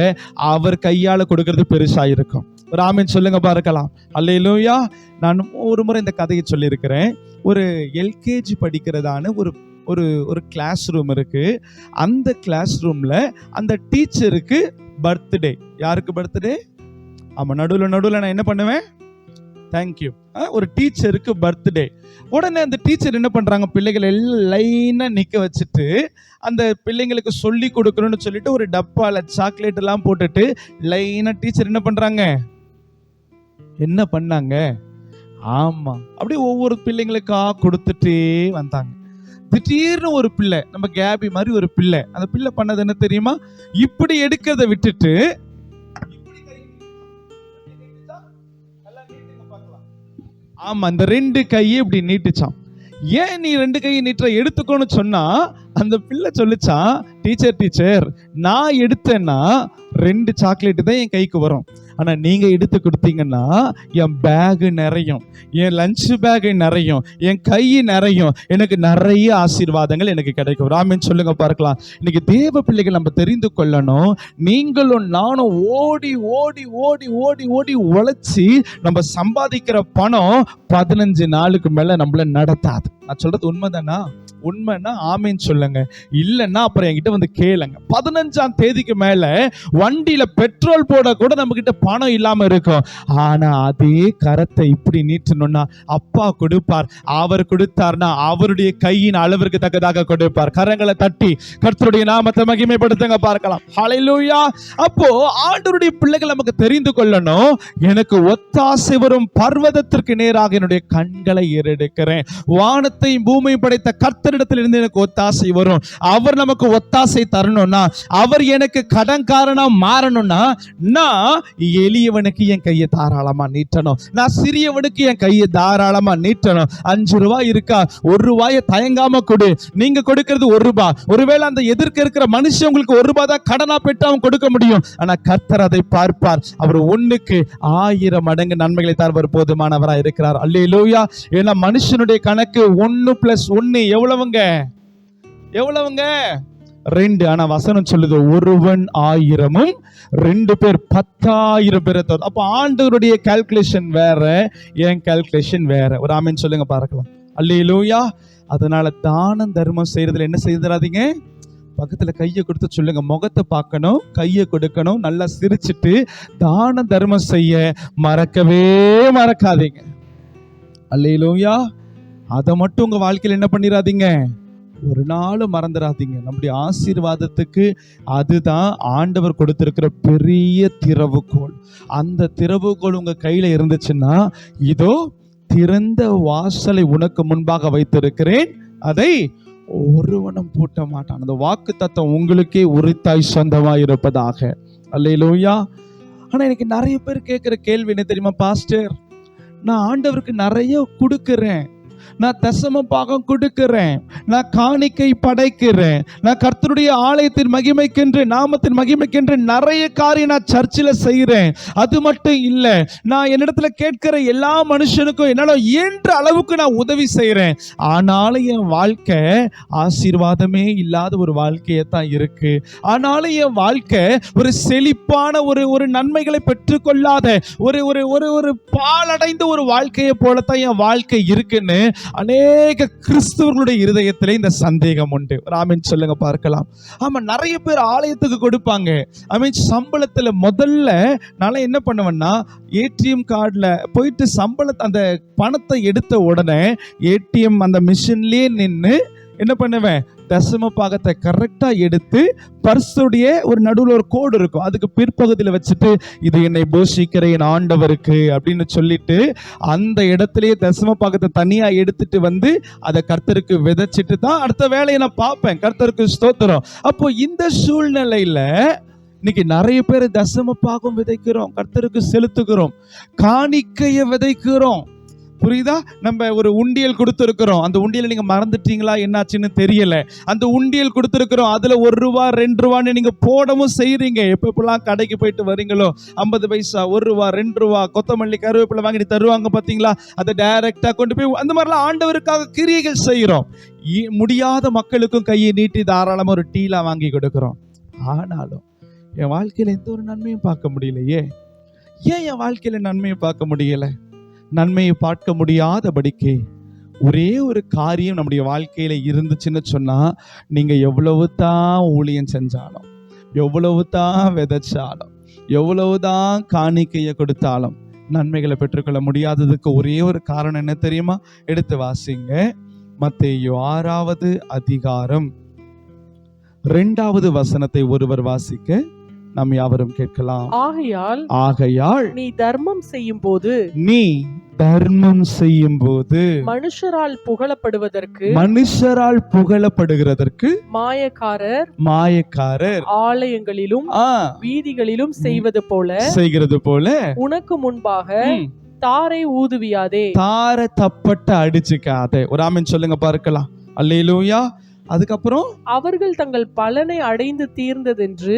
அவர் கையால கொடுக்கறது பெருசா இருக்கும். ராமன் சொல்லுங்க பார்க்கலாம். அல்லேலூயா. நான் ஒரு முறை இந்த கதையை சொல்லியிருக்கிறேன். ஒரு எல்கேஜி படிக்கிறதான ஒரு கிளாஸ் ரூம் இருக்கு. அந்த கிளாஸ் ரூம்ல அந்த டீச்சருக்கு பர்த்டே. யாருக்கு பர்த்டே? ஆமா, நடுவில் நான் என்ன பண்ணுவேன்? தேங்க்யூ. ஒரு டீச்சருக்கு பர்த்டே. உடனே அந்த டீச்சர் என்ன பண்றாங்க, பிள்ளைகள் எல்லாம் லைனா நிக்க வச்சுட்டு அந்த பிள்ளைங்களுக்கு சொல்லி கொடுக்கணும்னு சொல்லிட்டு ஒரு டப்பால சாக்லேட் எல்லாம் போட்டுட்டு லைனா டீச்சர் என்ன பண்ணாங்க? ஆமா, அப்படியே ஒவ்வொரு பிள்ளைங்களுக்கா கொடுத்துட்டே வந்தாங்க. திடீர்னு ஒரு பிள்ளை, நம்ம கேபி மாதிரி ஒரு பிள்ளை, அந்த பிள்ளை பண்ணது என்ன தெரியுமா? இப்படி எடுக்கிறத விட்டுட்டு ஆமா இந்த 2 கையை இப்படி நீட்டுச்சான். ஏன் நீ 2 கையை நீட்டுற, எடுத்துக்கோன்னு சொன்னா அந்த பிள்ளை சொல்லிச்சான், டீச்சர் நான் எடுத்தேன்னா 2 சாக்லேட்டு தான் என் கைக்கு வரும், ஆனா நீங்க எடுத்து கொடுத்தீங்கன்னா என் பேகு நிறையும், என் லஞ்ச் பேகு நிறையும், என் கை நிறையும், எனக்கு நிறைய ஆசீர்வாதங்கள் எனக்கு கிடைக்கும். ராமன் சொல்லுங்க பார்க்கலாம். இன்னைக்கு தேவ பிள்ளைகள் நம்ம தெரிந்து கொள்ளணும், நீங்களும் நானும் ஓடி ஓடி ஓடி ஓடி ஓடி உழைச்சி நம்ம சம்பாதிக்கிற பணம் 15 நாளுக்கு மேல நம்மள நடத்தாது. நான் சொல்றது உண்மைதானா? உண்மைன்னா ஆமேன்னு சொல்லுங்க, இல்லைன்னா அப்புறம் என்கிட்ட வந்து கேளுங்க. 15ஆம் தேதிக்கு மேல வண்டியில பெட்ரோல் போட கூட நம்ம கிட்ட பணம் இல்லாம இருக்கும். ஆனா அதே கரத்தை இப்படி நீட்டணும்னா அப்பா கொடுப்பார். அவர் கொடுத்தார்னா அவருடைய கையின் அளவிற்கு தக்கதாக கொடுப்பார். கரங்களை தட்டி கர்த்தருடைய நாமத்தை மகிமைப்படுத்துங்க பார்க்கலாம். ஹல்லேலூயா. அப்போ ஆண்டவருடைய பிள்ளைகள் நமக்கு தெரிந்து கொள்ளணும், எனக்கு ஒத்தாசை வரும் பர்வதத்திற்கு நேராக என்னுடைய கண்களை ஏறெடுக்கிறேன். வானத்தையும் பூமியை படைத்த கர்த்தர் கர்த்தரிடத்திலிருந்து எனக்கு ஒத்தாசை வரும். அவர் நமக்கு ஒத்தாசை தரணும்னா, அவர் எனக்கு கடன்காரனா மாறணும்னா, நான் எளியவனுக்கு என் கையை தாராளமா நீட்டணும். நான் சிறியவனுக்கு என் கையை தாராளமா நீட்டணும். 5 ரூபாய் இருக்கா, 1 ரூபாயை தயங்காம கொடு. நீங்க கொடுக்கிறது 1 ரூபாய். ஒருவேளை அந்த எதிர்க்க இருக்கிற மனுஷன் உங்களுக்கு 1 ரூபாய் தான் கடனா பெற்று அவன் கொடுக்க முடியும். ஆனா கர்த்தர் அதை பார்ப்பார். அவர் 1க்கு 1000 மடங்கு நன்மைகளை தருவர் போதுமானவராய் இருக்கிறார். அல்லேலூயா. ஏன்னா மனுஷனுடைய கணக்கு 1 + 1 எவ்வளவுங்க? 2. ஆனா வசனம் சொல்லுது, ஒருவன் 1000-ம் 2 பேர் 10,000 பேரை தரும். அப்ப ஆண்டவருடைய கால்குலேஷன் வேற, என் கால்குலேஷன் வேற. ஒரு ஆமென் சொல்லுங்க பார்க்கலாம். அல்லேலூயா. அதனால தானம் தர்மம் செய்யறதுல என்ன செய்யறாதீங்க, பக்கத்துல கையை கொடுத்து சொல்லுங்க, முகத்தை பார்க்கணும், கையை கொடுக்கணும், நல்லா சிரிச்சிட்டு தான தர்மம் செய்ய மறக்கவே மறக்காதீங்க. அல்லேலூயா. அதை மட்டும் உங்க வாழ்க்கையில் என்ன பண்ணிடாதீங்க, ஒரு நாள் மறந்துடாதீங்க. நம்முடைய ஆசீர்வாதத்துக்கு அதுதான் ஆண்டவர் கொடுத்திருக்கிற பெரிய திறவுகோல். அந்த திறவுகோல் உங்க கையில இருந்துச்சுன்னா, இதோ திறந்த வாசலை உனக்கு முன்பாக வைத்திருக்கிறேன், அதை ஒருவனும் பூட்ட மாட்டான். அந்த வாக்கு தத்தம் உங்களுக்கே உரித்தாய் சொந்தமாய் இருப்பதாக. அல்லேலூயா. ஆனா எனக்கு நிறைய பேர் கேட்கிற கேள்வி என்ன தெரியுமா, பாஸ்டர், நான் ஆண்டவருக்கு நிறைய கொடுக்கிறேன், நான் தசம பாகம் கொடுக்கிறேன், நான் காணிக்கை படைக்கிறேன், நான் கர்த்தருடைய ஆலயத்தின் மகிமைக்கென்று, நாமத்தின் மகிமைக்கென்று நிறைய காரியம் நான் சர்ச்சில் செய்கிறேன். அது மட்டும் இல்லை, நான் என்னிடத்துல கேட்கிற எல்லா மனுஷனுக்கும் என்னால இயன்ற அளவுக்கு நான் உதவி செய்கிறேன். ஆனாலும் என் வாழ்க்கை ஆசீர்வாதமே இல்லாத ஒரு வாழ்க்கையை தான் இருக்கு. ஆனாலும் என் வாழ்க்கை ஒரு செழிப்பான ஒரு நன்மைகளை பெற்றுக்கொள்ளாத ஒரு பாலடைந்த ஒரு வாழ்க்கையை போலத்தான் என் வாழ்க்கை இருக்குன்னு அநேக கிறிஸ்தவர்களுடைய இருதயத்திலே இந்த சந்தேகம் உண்டு. ஆமென் சொல்லுங்க பார்க்கலாம். ஆமா, நிறைய பேர் ஆலயத்துக்கு கொடுப்பாங்க. சம்பளத்துல முதல்ல நான் என்ன பண்ணுவேன்னா, ஏடிஎம் கார்டுல போயிட்டு சம்பளத்தை அந்த பணத்தை எடுத்த உடனே ஏடிஎம் அந்த மிஷின்லயே நின்று என்ன பண்ணுவேன், தசம பாகத்தை கரெக்டா எடுத்து பர்ஸுடைய ஒரு நடுவில் ஒரு கோடு இருக்கும், அதுக்கு பிற்பகுதியில் வச்சுட்டு, இது என்னை போஷிக்கிற என் ஆண்டவருக்கு அப்படின்னு சொல்லிட்டு அந்த இடத்துலயே தசம பாகத்தை தனியா எடுத்துட்டு வந்து அதை கர்த்தருக்கு விதைச்சிட்டு தான் அடுத்த வேலையை நான் பார்ப்பேன். கர்த்தருக்கு ஸ்தோத்திரம். அப்போ இந்த சூழ்நிலையில இன்னைக்கு நிறைய பேர் தசம பாகம் விதைக்கிறோம், கர்த்தருக்கு செலுத்துகிறோம், காணிக்கையை விதைக்கிறோம். புரியுதா? நம்ம ஒரு உண்டியல் கொடுத்துருக்கிறோம், அந்த உண்டியலை நீங்க மறந்துட்டீங்களா என்னாச்சுன்னு தெரியல. அந்த உண்டியல் கொடுத்துருக்கிறோம், அதுல 1 ரூபா 2 ரூபான்னு நீங்க போடவும் செய்றீங்க. எப்பெல்லாம் கடைக்கு போயிட்டு வரீங்களோ 50 பைசா 1 ரூபா 2 ரூபா கொத்தமல்லி கருவேப்பிலை வாங்கிட்டு தருவாங்க பாத்தீங்களா, அதை டைரக்டா கொண்டு போய் அந்த மாதிரிலாம் ஆண்டவருக்காக கிரியைகள் செய்கிறோம். முடியாத மக்களுக்கும் கையை நீட்டி தாராளமா ஒரு டீலா வாங்கி கொடுக்கிறோம். ஆனாலும் என் வாழ்க்கையில எந்த ஒரு நன்மையும் பார்க்க முடியலையே. ஏன் என் வாழ்க்கையில நன்மையை பார்க்க முடியல? நன்மையை பார்க்க முடியாதபடிக்கு ஒரே ஒரு காரியம் நம்முடைய வாழ்க்கையில இருந்துச்சுன்னு சொன்னா, நீங்க எவ்வளவு தான் ஊழியம் செஞ்சாலும், எவ்வளவு தான் விதைச்சாலும், எவ்வளவுதான் காணிக்கையை கொடுத்தாலும் நன்மைகளை பெற்றுக்கொள்ள முடியாததுக்கு ஒரே ஒரு காரணம் என்ன தெரியுமா? எடுத்து வாசிங்க, மத்தேயு 6வது அதிகாரம் 2வது வசனத்தை ஒருவர் வாசிக்க நாம் யாவரும் கேட்கலாம். ஆகையால் நீ தர்மம் செய்யும் போது மனுஷரால் புகழப்படுகிறதற்கு மாயக்காரர் ஆலயங்களிலும் வீதிகளிலும் செய்கிறது போல உனக்கு முன்பாக தாரை ஊதுவியாதே, தாரை தப்பட்ட அடிச்சுக்காதே. ஒரு ஆமென் சொல்லுங்க பார்க்கலாம். அல்லேலூயா. அதுக்கப்புறம் அவர்கள் தங்கள் பலனை அடைந்து தீர்ந்ததென்று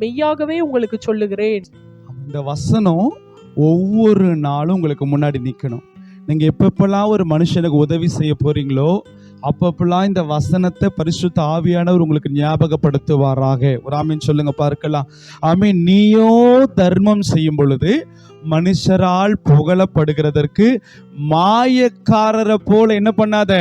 மெய்யாகவே உங்களுக்கு சொல்லுகிறேன். இந்த வசனம் ஒவ்வொரு நாளும் உங்களுக்கு முன்னாடி நிக்கணும். நீங்க எப்பப்பெல்லாம் ஒரு மனுஷனுக்கு உதவி செய்ய போறீங்களோ அப்பப்பெல்லாம் இந்த வசனத்தை பரிசுத்த ஆவியானவர் உங்களுக்கு ஞாபகப்படுத்துவாராக. ஒரு ஆமீன் சொல்லுங்க பார்க்கலாம். ஆமீன். நீயோ தர்மம் செய்யும் பொழுது மனுஷரால் புகழப்படுகிறதற்கு மாயக்காரரை போல என்ன பண்ணாத,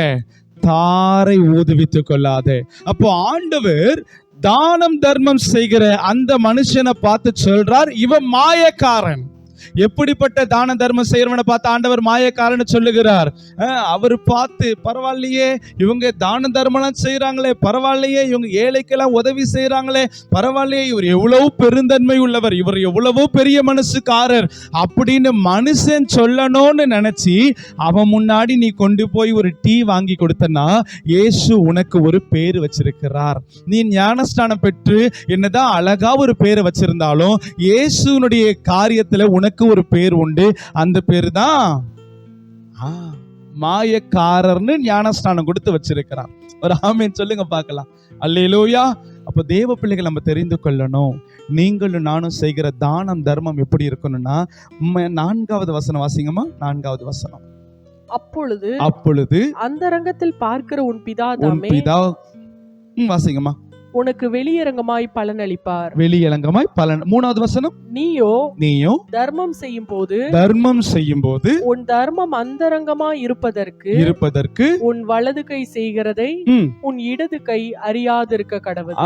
தாரை ஊதுவித்துக் கொள்ளாதே. அப்போ ஆண்டவர் தானம் தர்மம் செய்கிற அந்த மனுஷனை பார்த்து சொல்றார், இவன் மாயக்காரன். எப்படிப்பட்ட தான தர்மம் செய்யறவனை பார்த்து ஆண்டவர் மாயக்காரன்னு சொல்லுகிறார். அவர் பார்த்து பரவாயில்லையே, இவங்க தான தர்மம்லாம் செய்யறாங்களே, பரவாயில்லையே, இவங்க ஏழைக்கெல்லாம் உதவி செய்யறாங்களே, பரவாயில்லையே, இவர் எவ்வளவு பெருந்தன்மை உள்ளவர், இவர் எவ்வளவோ பெரிய மனசுக்காரர் அப்படின்னு மனுஷன் சொல்லணும்னு நினைச்சு அவன் முன்னாடி நீ கொண்டு போய் ஒரு டீ வாங்கி கொடுத்தனா இயேசு உனக்கு ஒரு பேர் வச்சிருக்கிறார். நீ ஞானஸ்நானம் பெற்று என்னதான் அழகா ஒரு பேரை வச்சிருந்தாலும் இயேசுனுடைய காரியத்துல உனக்கு ஒரு பேர் உண்டு. அந்த பேரு தான் மாயக்காரர்னு ஞானஸ்நானம் கொடுத்து வச்சிருக்கிறான். ஒரு ஆமென் சொல்லுங்க பார்க்கலாம். அல்லேலூயா. அப்ப தேவ பிள்ளைகள் நம்ம தெரிந்து கொள்ளணும், நீங்களும் நானும் செய்கிற தானம் தர்மம் எப்படி இருக்கணும்னா, 4வது வசனம் வாசிங்கம்மா. 4வது வசனம். அப்பொழுது அந்தரங்கத்தில் பார்க்கிற உன் பிதா வாசிங்கம்மா. உனக்கு வெளியரங்கமாய் பலன் அளிப்பார். வெளியரங்கமாய் பலன். 3வது வசனம். நீயோ தர்மம் செய்யும் போது உன் தர்மம் அந்தரங்கமாய் இருப்பதற்கு உன் வலது கை செய்கிறதை உன் இடது கை அறியாதிருக்க கடவுள்.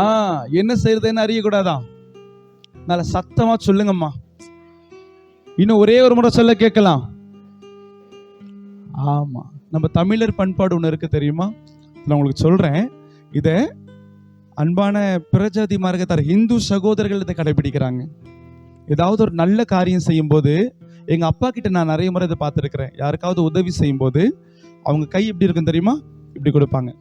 என்ன செய்யறதுன்னு அறியக்கூடாதான். நல்ல சத்தமா சொல்லுங்கம்மா. இன்னும் ஒரே ஒரு முறை சொல்ல கேட்கலாம். ஆமா, நம்ம தமிழர் பண்பாடு ஒண்ணு இருக்கு தெரியுமா? நான் உங்களுக்கு சொல்றேன். இத அன்பான பிரஜாதி மார்க்கத்தார் இந்து சகோதரர்கள் இதை கடைபிடிக்கிறாங்க. ஏதாவது ஒரு நல்ல காரியம் செய்யும் போது, எங்க அப்பா கிட்ட நான் நிறைய முறை இதை பார்த்துருக்கிறேன். யாருக்காவது உதவி செய்யும் போது அவங்க கை எப்படி இருக்கும் தெரியுமா? இப்படி கொடுப்பாங்க.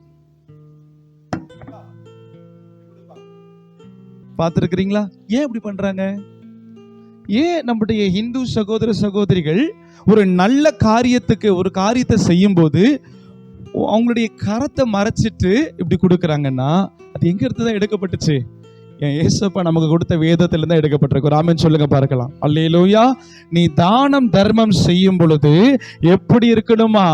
பார்த்துருக்கிறீங்களா? ஏன் இப்படி பண்றாங்க? ஏன் நம்முடைய இந்து சகோதர சகோதரிகள் ஒரு நல்ல காரியத்துக்கு ஒரு காரியத்தை செய்யும் போது அவங்களுடைய கரத்தை மறைச்சிட்டு இப்படி கொடுக்குறாங்கன்னா அது எங்க இருந்து தான் எடுக்கப்பட்டுச்சு? என் ஏசப்பா நமக்கு கொடுத்த வேதத்துல தான் எடுக்கப்பட்டிருக்கு. ஆமென் சொல்லுங்க பார்க்கலாம். அல்லேலூயா. நீ தானம் தர்மம் செய்யும் பொழுது எப்படி இருக்கணுமா?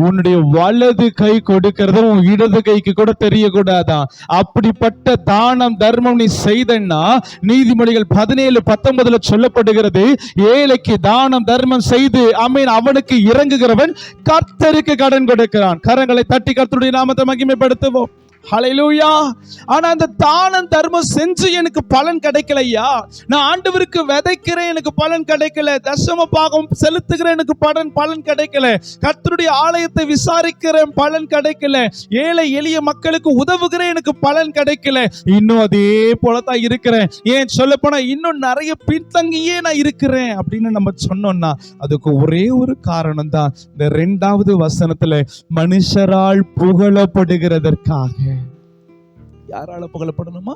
உன்னுடைய வலது கை கொடுக்கறது உன் இடது கைக்கு கூட தெரியக்கூடாதான். அப்படிப்பட்ட தானம் தர்மம் நீ செய்தன்னா, நீதிமொழிகள் 17:19 சொல்லப்படுகிறது, ஏழைக்கு தானம் தர்மம் செய்து ஆமென் அவனுக்கு இறங்குகிறவன் கர்த்தருக்கு கடன் கொடுக்கிறான். கரங்களை தட்டி கர்த்தருடைய நாமத்தை மகிமைப்படுத்துவோம். ஹல்லேலூயா. ஆனா அந்த தானம் தர்மம் செஞ்சு எனக்கு பலன் கிடைக்கலையா, நான் ஆண்டவருக்கு விதைக்கிறேன் எனக்கு பலன் கிடைக்கல, தசம பாகம் செலுத்துகிறேன் எனக்கு பலன் கிடைக்கல, கர்த்தருடைய ஆலயத்தை விசாரிக்கிறேன் பலன் கிடைக்கல, ஏழை எளிய மக்களுக்கு உதவுகிறேன் எனக்கு பலன் கிடைக்கல, இன்னும் அதே போலதான் இருக்கிறேன், ஏன் சொல்ல போனா இன்னும் நிறைய பின்தங்கியே நான் இருக்கிறேன் அப்படின்னு நம்ம சொன்னோம்னா அதுக்கு ஒரே ஒரு காரணம் தான். இந்த 2வது வசனத்துல மனுஷரால் புகழப்படுகிறதற்காக. யாரால புகழப்படணுமா?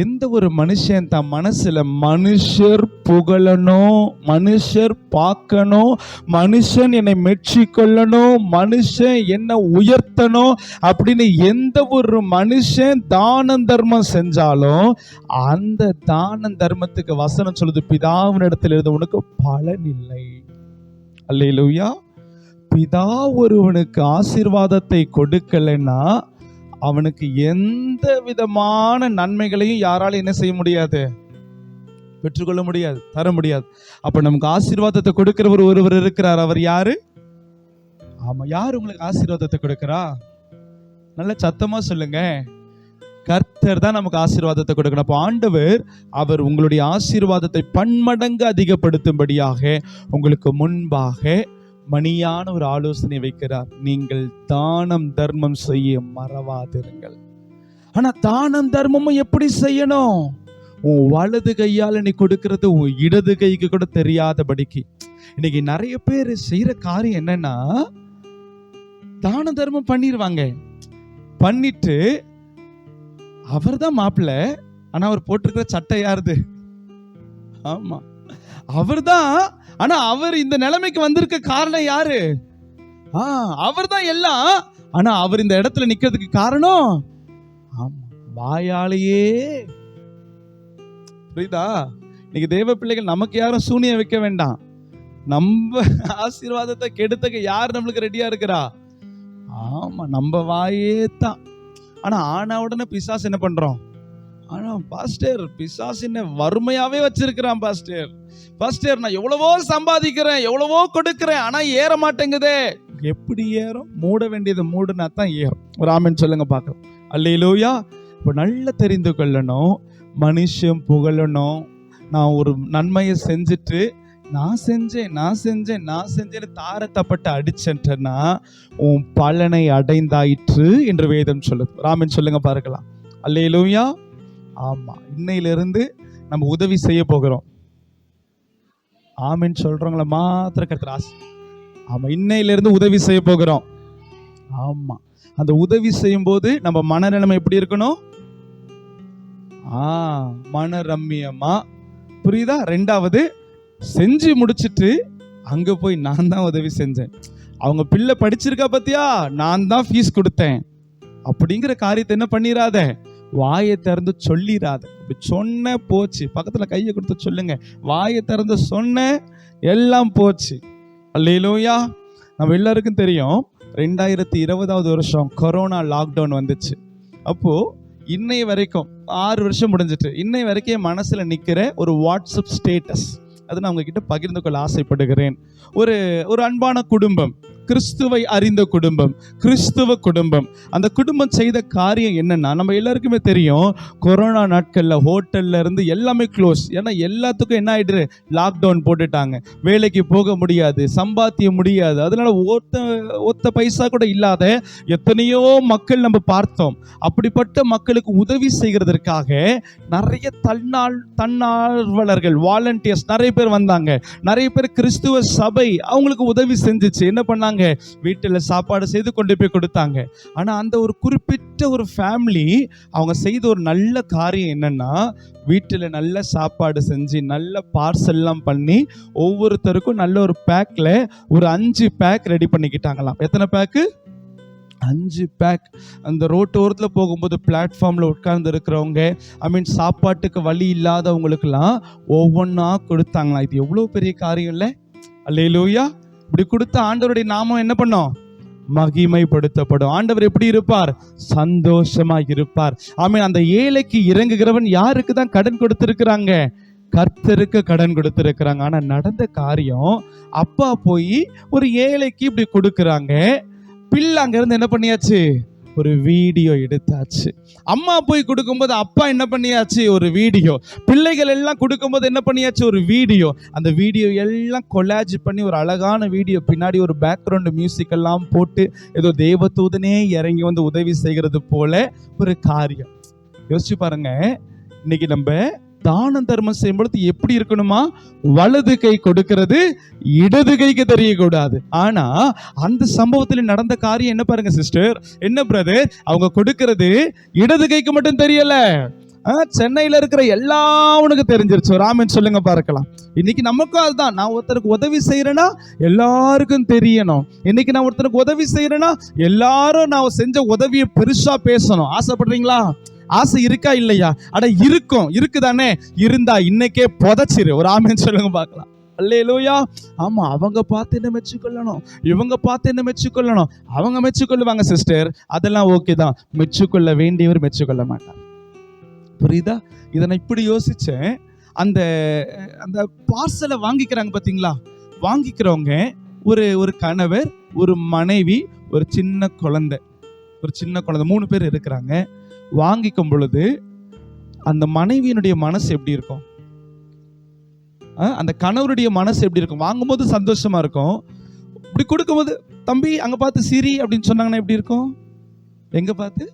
எந்த ஒரு மனுஷன் தன் மனசுல மனுஷர் புகழணும், மனுஷர் பார்க்கணும், மனுஷன் என்னை மெச்சிக்கொள்ளணும், மனுஷன் என்ன உயர்த்தணும் அப்படின்னு எந்த ஒரு மனுஷன் தானம் தர்மம் செஞ்சாலும் அந்த தான தர்மத்துக்கு வசனம் சொல்லுது, பிதாவின் இடத்துல இருந்து உனக்கு பலன் இல்லை. அல்லேலூயா. பிதா ஒருவனுக்கு ஆசீர்வாதத்தை கொடுக்கலைன்னா அவனுக்கு எந்த விதமான நன்மைகளையும் யாராலும் என்ன செய்ய முடியாது, பெற்றுக்கொள்ள முடியாது, தர முடியாது. அப்ப நமக்கு ஆசீர்வாதத்தை கொடுக்கிறவர் ஒருவர் இருக்கிறார். அவர் யாரு? ஆமா, யாரு உங்களுக்கு ஆசீர்வாதத்தை கொடுக்கிறா? நல்ல சத்தமா சொல்லுங்க. கர்த்தர் தான் நமக்கு ஆசீர்வாதத்தை கொடுக்கணும். அப்போ ஆண்டவர் அவர் உங்களுடைய ஆசீர்வாதத்தை பன்மடங்கு அதிகப்படுத்தும்படியாக உங்களுக்கு முன்பாக மணியான ஒரு ஆலோசனை வைக்கிறார். நீங்கள் தானம் தர்மம் செய்ய மறவாதிருங்கள். ஆனா தானம் தர்மமும் எப்படி செய்யணும்? உன் வலது கையால நீ கொடுக்கிறது உன் இடது கைக்கு கூட தெரியாதபடிக்கு. இன்னைக்கு நிறைய பேர் செய்யற காரியம் என்னன்னா, தான தர்மம் பண்ணிடுவாங்க, பண்ணிட்டு அவர் தான் மாப்பிள்ள, ஆனா அவர் போட்டிருக்கிற சட்டை யாருது? ஆமா, அவர் தான். ஆனா அவர் இந்த நிலைமைக்கு வந்திருக்க காரணம் யாரு? அவர் தான் எல்லாம். ஆனா அவர் இந்த இடத்துல நிக்கிறதுக்கு காரணம் ஆமா வாயாலேயே. புரியுதா? இன்னைக்கு தேவ பிள்ளைகள் நமக்கு யாரும் சூனியம் வைக்க வேண்டாம். நம்ம ஆசீர்வாதத்தை கெடுத்துக்க யார் நம்மளுக்கு ரெடியா இருக்கிறா? ஆமா, நம்ம வாயே தான். ஆனா ஆனா உடனே பிசாசு என்ன பண்றோம்? ஆனா பாஸ்டர் பிசாசு என்ன வறுமையாவே வச்சிருக்கிறான் பாஸ்டர். பாஸ்டர் நான் எவ்வளவோ சம்பாதிக்கிறேன், எவ்வளவோ கொடுக்கிறேன், ஆனா ஏற மாட்டேங்குதே. எப்படி ஏறும்? மூட வேண்டியது மூடுனா தான் ஏறும். ஒரு ஆமென் சொல்லுங்க பார்க்கலாம். அல்லேலூயா. இப்போ நல்லா தெரிந்து கொள்ளணும், மனுஷன் புகழணும், நான் ஒரு நன்மையை செஞ்சுட்டு நான் செஞ்சேன்னு தாரத்தப்பட்டு அடிச்சேன்னா உன் பலனை அடைந்தாயிற்று என்று வேதம் சொல்லுது. ராமன் சொல்லுங்க பார்க்கலாம். அல்லேலூயா. ஆமா, இன்னையிலிருந்து நம்ம உதவி செய்ய போகிறோம். ஆமென் சொல்றவங்கள மாத்திர கர்த்தர் ஆசி. ஆமா, இன்னையிலிருந்து உதவி செய்ய போகிறோம். ஆமா, அந்த உதவி செய்யும் போது நம்ம மனநிலைமை எப்படி இருக்கணும்? மனரம்யமா. புரியுதா? ரெண்டாவது, செஞ்சு முடிச்சிட்டு அங்க போய் நான் தான் உதவி செஞ்சேன், அவங்க பிள்ளை படிச்சிருக்கா பத்தியா, நான் தான் ஃபீஸ் கொடுத்தேன் அப்படிங்கிற காரியத்தை என்ன பண்ணிராத, வாயை திறந்து சொல்லிராத. அப்படி சொன்ன போச்சு. பக்கத்துல கையை கொடுத்து சொல்லுங்க, வாயை திறந்து சொன்ன எல்லாம் போச்சு. அல்லேலூயா. நம்ம எல்லாருக்கும் தெரியும் 2020 வருஷம் கொரோனா லாக்டவுன் வந்துச்சு. அப்போ இன்னை வரைக்கும் 6 வருஷம் முடிஞ்சிட்டு இன்னை வரைக்கும் என் மனசுல நிக்கிற ஒரு வாட்ஸ்அப் ஸ்டேட்டஸ், அதை நான் உங்ககிட்ட பகிர்ந்து கொள்ள ஆசைப்படுகிறேன். ஒரு அன்பான குடும்பம், கிறிஸ்துவை அறிந்த குடும்பம், கிறிஸ்துவ குடும்பம். அந்த குடும்பம் செய்த காரியம் என்னன்னா, நம்ம எல்லாருக்குமே தெரியும், கொரோனா நாட்கள்ல ஹோட்டல்ல இருந்து எல்லாமே க்ளோஸ். ஏன்னா எல்லாத்துக்கும் என்ன ஆயிடுது, லாக்டவுன் போட்டுட்டாங்க. வேலைக்கு போக முடியாது, சம்பாத்தியம் முடியாது. அதனால ஒத்த பைசா கூட இல்லாத எத்தனையோ மக்கள் நம்ம பார்த்தோம். அப்படிப்பட்ட மக்களுக்கு உதவி செய்கிறதற்காக நிறைய தன்னார்வலர்கள், வாலண்டியர்ஸ் நிறைய பேர் வந்தாங்க. நிறைய பேர் கிறிஸ்துவ சபை அவங்களுக்கு உதவி செஞ்சுச்சு. என்ன பண்ணாங்க, வீட்டுல சாப்பாடு செய்து கொண்டு போய் கொடுத்தாங்க. ஆனா அந்த ஒரு குறிப்பிட்ட ஒரு ஃபேமிலி அவங்க செய்த ஒரு நல்ல காரியம் என்னன்னா, வீட்டுல நல்ல சாப்பாடு செஞ்சு நல்ல பார்சல் எல்லாம் பண்ணி ஒவ்வொருத்தருக்கும் நல்ல ஒரு பேக்ல ஒரு 5 பேக் ரெடி பண்ணிக்கிட்டாங்களாம். எத்தனை பேக்கு? 5 பேக். அந்த ரோட்டோரத்தில் போகும்போது பிளாட்ஃபார்மில் உட்கார்ந்து இருக்கிறவங்க, சாப்பாட்டுக்கு வழி இல்லாதவங்களுக்கெல்லாம் ஒவ்வொன்றா கொடுத்தாங்களாம். இது எவ்வளோ பெரிய காரியம் இல்லை? அல்லேலூயா. இப்படி கொடுத்த ஆண்டவருடைய நாமம் என்ன பண்ணோம்? மகிமைப்படுத்தப்படும். ஆண்டவர் எப்படி இருப்பார்? சந்தோஷமா இருப்பார். ஆமென். அந்த ஏழைக்கு இறங்குகிறவன் யாருக்கு தான் கடன் கொடுத்திருக்கிறாங்க? கர்த்தருக்கு கடன் கொடுத்திருக்கிறாங்க. ஆனா நடந்த காரியம், அப்பா போய் ஒரு ஏழைக்கு இப்படி கொடுக்குறாங்க. பிள்ளை அங்க இருந்து என்ன பண்ணியாச்சு? ஒரு வீடியோ எடுத்தாச்சு. அம்மா போய் கொடுக்கும்போது அப்பா என்ன பண்ணியாச்சு? ஒரு வீடியோ. பிள்ளைகள் எல்லாம் கொடுக்கும்போது என்ன பண்ணியாச்சு? ஒரு வீடியோ. அந்த வீடியோ எல்லாம் கொலாஜ் பண்ணி ஒரு அழகான வீடியோ, பின்னாடி ஒரு பேக்ரவுண்ட் மியூசிக் எல்லாம் போட்டு ஏதோ தேவதூதனே இறங்கி வந்து உதவி செய்கிறது போல ஒரு காரியம். யோசிச்சு பாருங்க, இன்னைக்கு நம்ம தானம் தர்மம் செய்யும்பொழுது எப்படி இருக்கணுமா? வலது கை கொடுக்கிறது இடது கைக்கு தெரியக்கூடாது. ஆனா அந்த சம்பவத்தில் நடந்த காரியம் என்ன பாருங்க சிஸ்டர், என்ன பிரதர், அவங்க கொடுக்கிறது இடது கைக்கு மட்டும் தெரியல, சென்னையில இருக்கிற எல்லாவனுக்கு தெரிஞ்சிருச்சு. ராமன் சொல்லுங்க பார்க்கலாம். இன்னைக்கு நமக்கும் அதுதான். நான் ஒருத்தருக்கு உதவி செய்யறேன்னா எல்லாருக்கும் தெரியணும். இன்னைக்கு நான் ஒருத்தருக்கு உதவி செய்யறேன்னா எல்லாரும் நான் செஞ்ச உதவியை பெருசா பேசணும். ஆசைப்படுறீங்களா? ஆசை இருக்கா இல்லையா? அட இருக்கும், இருக்குதானே? இருந்தா இன்னைக்கே புதைச்சிரு. ஒரு ஆமென் சொல்லுங்க பார்க்கலாம். அல்லேலூயா. ஆமா, அவங்க பார்த்து என்ன மெச்சுக்கொள்ளணும், இவங்க பார்த்து என்ன மெச்சுக்கொள்ளணும். அவங்க மெச்சுக்கொள்ளுவாங்க சிஸ்டர், அதெல்லாம் ஓகே தான். மெச்சுக்கொள்ள வேண்டியவர் மெச்சுக்கொள்ள மாட்டார். புரியுதா? இதை நான் இப்படி யோசிச்சேன். அந்த அந்த பார்சலை வாங்கிக்கிறாங்க பாத்தீங்களா? வாங்கிக்கிறவங்க ஒரு கணவர், ஒரு மனைவி, ஒரு சின்ன குழந்தை. 3 பேர் இருக்கிறாங்க. வாங்கிக்கும் பொழுது அந்த மனைவியினுடைய மனசு எப்படி இருக்கும்? அந்த கணவருடைய மனசு எப்படி இருக்கும்? வாங்கும்போது சந்தோஷமா இருக்கும். இப்படி கொடுக்கும்போது, தம்பி அங்க பார்த்து சிரி அப்படின்னு சொன்னாங்கன்னா எப்படி இருக்கும்? எங்க பார்த்து?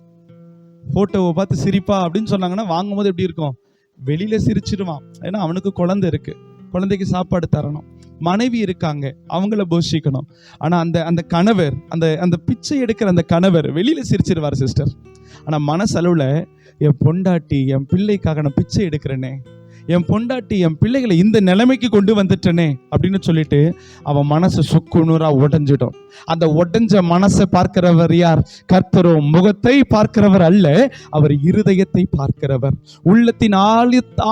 போட்டோவை பார்த்து சிரிப்பா அப்படின்னு சொன்னாங்கன்னா வாங்கும்போது எப்படி இருக்கும்? வெளியில சிரிச்சிடுவான். ஏன்னா அவனுக்கு குழந்தை இருக்கு, குழந்தைக்கு சாப்பாடு தரணும். மனைவி இருக்காங்க, அவங்கள போஷிக்கணும். ஆனா அந்த கணவர், அந்த பிச்சை எடுக்கிற அந்த கணவர் வெளியில சிரிச்சிருவார் சிஸ்டர். ஆனா மனசளவுல, என் பொண்டாட்டி என் பிள்ளைக்காக நான் பிச்சை எடுக்கிறேனே, என் பொண்டாட்டி என் பிள்ளைகளை இந்த நிலைமைக்கு கொண்டு வந்துட்டனே அப்படின்னு சொல்லிட்டு அவன் மனசு சுக்குநூறா உடைஞ்சிடும். அந்த உடைஞ்ச மனசை பார்க்கிறவர் யார்? கர்த்தரோ முகத்தை பார்க்கிறவர் அல்ல, அவர் இருதயத்தை பார்க்கிறவர், உள்ளத்தின்